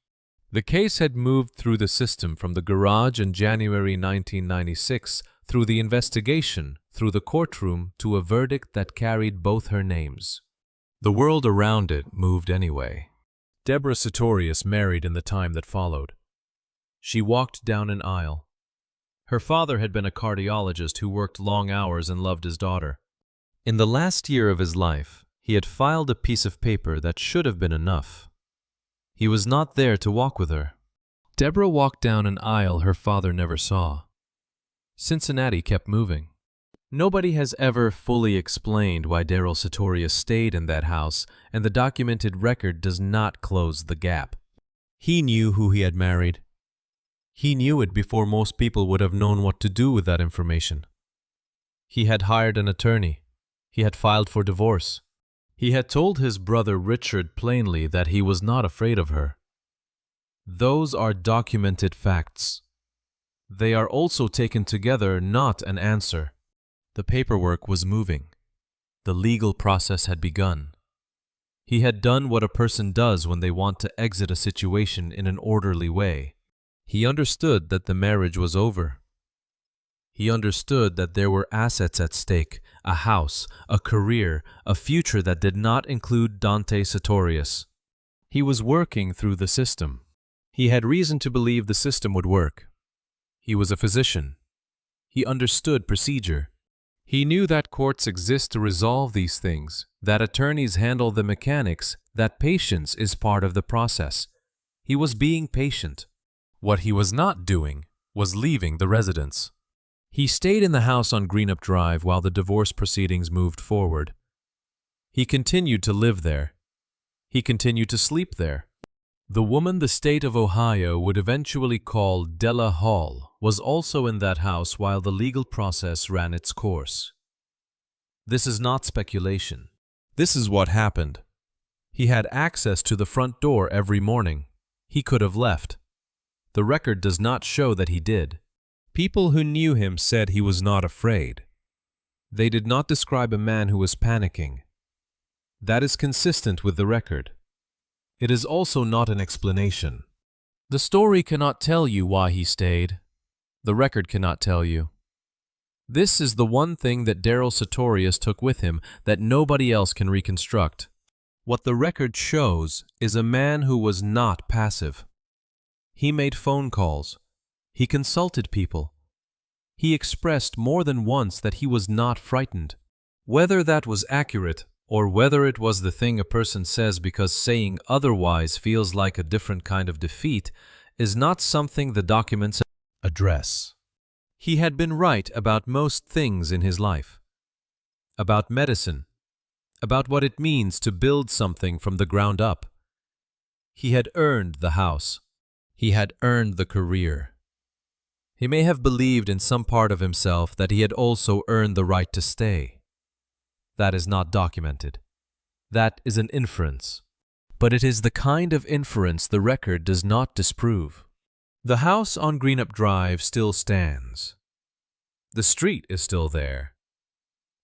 The case had moved through the system from the garage in January 1996 through the investigation, through the courtroom, to a verdict that carried both her names. The world around it moved anyway. Deborah Sartorius married in the time that followed. She walked down an aisle. Her father had been a cardiologist who worked long hours and loved his daughter. In the last year of his life, he had filed a piece of paper that should have been enough. He was not there to walk with her. Deborah walked down an aisle her father never saw. Cincinnati kept moving. Nobody has ever fully explained why Darryl Sartorius stayed in that house, and the documented record does not close the gap. He knew who he had married. He knew it before most people would have known what to do with that information. He had hired an attorney. He had filed for divorce. He had told his brother Richard plainly that he was not afraid of her. Those are documented facts. They are also taken together, not an answer. The paperwork was moving. The legal process had begun. He had done what a person does when they want to exit a situation in an orderly way. He understood that the marriage was over. He understood that there were assets at stake, a house, a career, a future that did not include Dante Sartorius. He was working through the system. He had reason to believe the system would work. He was a physician. He understood procedure. He knew that courts exist to resolve these things, that attorneys handle the mechanics, that patience is part of the process. He was being patient. What he was not doing was leaving the residence. He stayed in the house on Greenup Drive while the divorce proceedings moved forward. He continued to live there. He continued to sleep there. The woman the state of Ohio would eventually call Della Hall was also in that house while the legal process ran its course. This is not speculation. This is what happened. He had access to the front door every morning. He could have left. The record does not show that he did. People who knew him said he was not afraid. They did not describe a man who was panicking. That is consistent with the record. It is also not an explanation. The story cannot tell you why he stayed. The record cannot tell you. This is the one thing that Daryl Sartorius took with him that nobody else can reconstruct. What the record shows is a man who was not passive. He made phone calls. He consulted people. He expressed more than once that he was not frightened. Whether that was accurate, or whether it was the thing a person says because saying otherwise feels like a different kind of defeat, is not something the documents address. He had been right about most things in his life. About medicine. About what it means to build something from the ground up. He had earned the house. He had earned the career. He may have believed in some part of himself that he had also earned the right to stay. That is not documented. That is an inference. But it is the kind of inference the record does not disprove. The house on Greenup Drive still stands. The street is still there.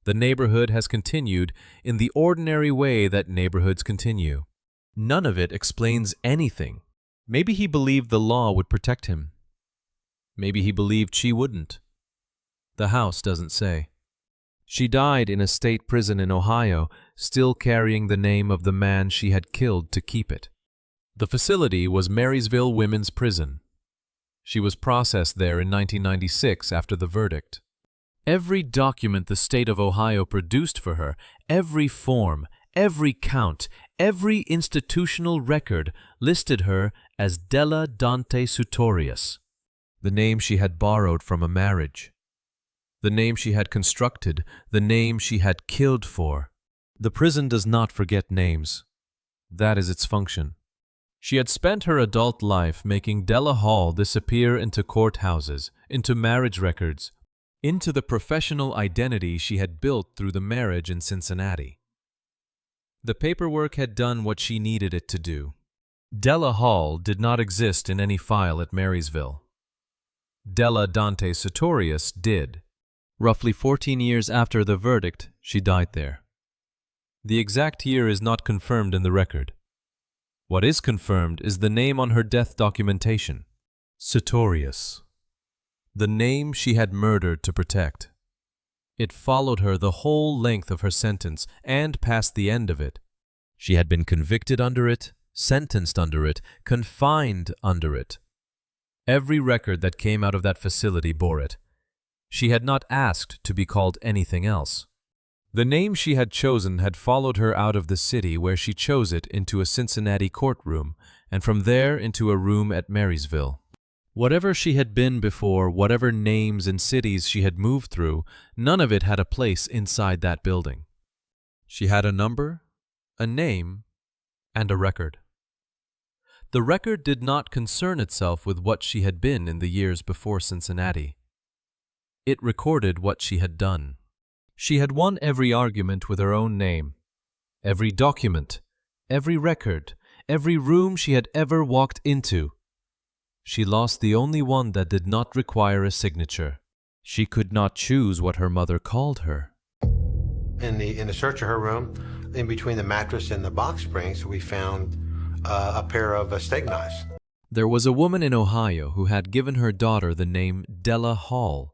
The neighborhood has continued in the ordinary way that neighborhoods continue. None of it explains anything. Maybe he believed the law would protect him. Maybe he believed she wouldn't. The house doesn't say. She died in a state prison in Ohio, still carrying the name of the man she had killed to keep it. The facility was Marysville Women's Prison. She was processed there in 1996 after the verdict. Every document the state of Ohio produced for her, every form, every count, every institutional record listed her as Della Dante Sartorius, the name she had borrowed from a marriage. The name she had constructed, the name she had killed for. The prison does not forget names. That is its function. She had spent her adult life making Della Hall disappear into courthouses, into marriage records, into the professional identity she had built through the marriage in Cincinnati. The paperwork had done what she needed it to do. Della Hall did not exist in any file at Marysville. Della Dante Sartorius did. Roughly 14 years after the verdict, she died there. The exact year is not confirmed in the record. What is confirmed is the name on her death documentation. Sartorius. The name she had murdered to protect. It followed her the whole length of her sentence and past the end of it. She had been convicted under it, sentenced under it, confined under it. Every record that came out of that facility bore it. She had not asked to be called anything else. The name she had chosen had followed her out of the city where she chose it into a Cincinnati courtroom, and from there into a room at Marysville. Whatever she had been before, whatever names and cities she had moved through, none of it had a place inside that building. She had a number, a name, and a record. The record did not concern itself with what she had been in the years before Cincinnati. It recorded what she had done. She had won every argument with her own name. Every document, every record, every room she had ever walked into. She lost the only one that did not require a signature. She could not choose what her mother called her. In the search of her room, in between the mattress and the box springs, we found a pair of steak knives. There was a woman in Ohio who had given her daughter the name Della Hall.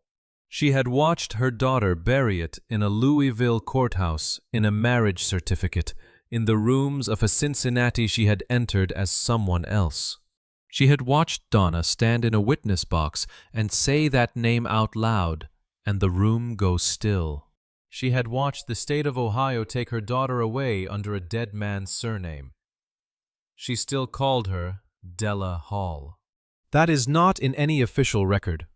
She had watched her daughter bury it in a Louisville courthouse in a marriage certificate in the rooms of a Cincinnati she had entered as someone else. She had watched Donna stand in a witness box and say that name out loud, and the room go still. She had watched the state of Ohio take her daughter away under a dead man's surname. She still called her Della Hall. That is not in any official record.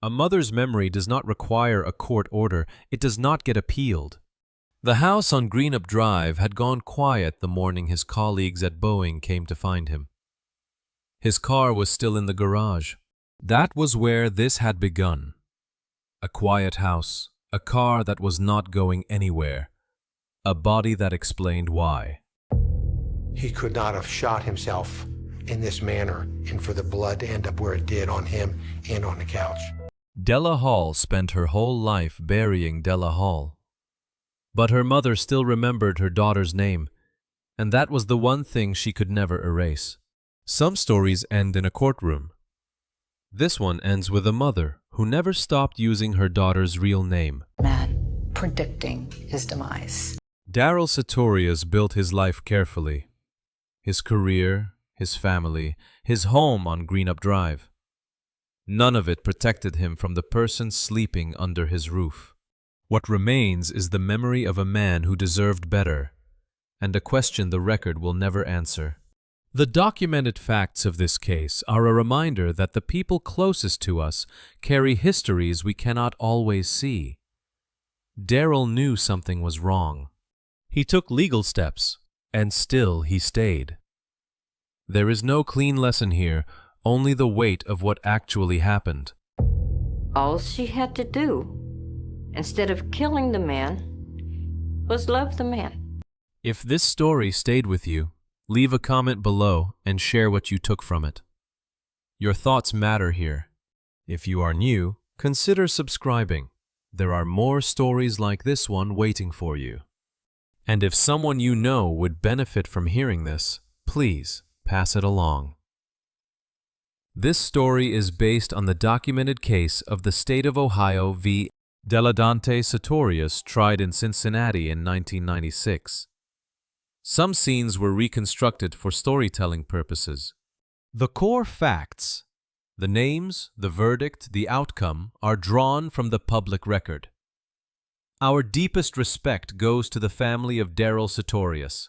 A mother's memory does not require a court order. It does not get appealed. The house on Greenup Drive had gone quiet the morning his colleagues at Boeing came to find him. His car was still in the garage. That was where this had begun. A quiet house, a car that was not going anywhere, a body that explained why. He could not have shot himself in this manner and for the blood to end up where it did on him and on the couch. Della Hall spent her whole life burying Della Hall. But her mother still remembered her daughter's name, and that was the one thing she could never erase. Some stories end in a courtroom. This one ends with a mother who never stopped using her daughter's real name. Man predicting his demise. Darryl Sartorius built his life carefully. His career, his family, his home on Greenup Drive. None of it protected him from the person sleeping under his roof. What remains is the memory of a man who deserved better, and a question the record will never answer. The documented facts of this case are a reminder that the people closest to us carry histories we cannot always see. Darryl knew something was wrong. He took legal steps, and still he stayed. There is no clean lesson here, only the weight of what actually happened. All she had to do, instead of killing the man, was love the man. If this story stayed with you, leave a comment below and share what you took from it. Your thoughts matter here. If you are new, consider subscribing. There are more stories like this one waiting for you. And if someone you know would benefit from hearing this, please pass it along. This story is based on the documented case of the state of Ohio v. Della'Dante Sartorius, tried in Cincinnati in 1996. Some scenes were reconstructed for storytelling purposes. The core facts, the names, the verdict, the outcome, are drawn from the public record. Our deepest respect goes to the family of Darryl Sartorius.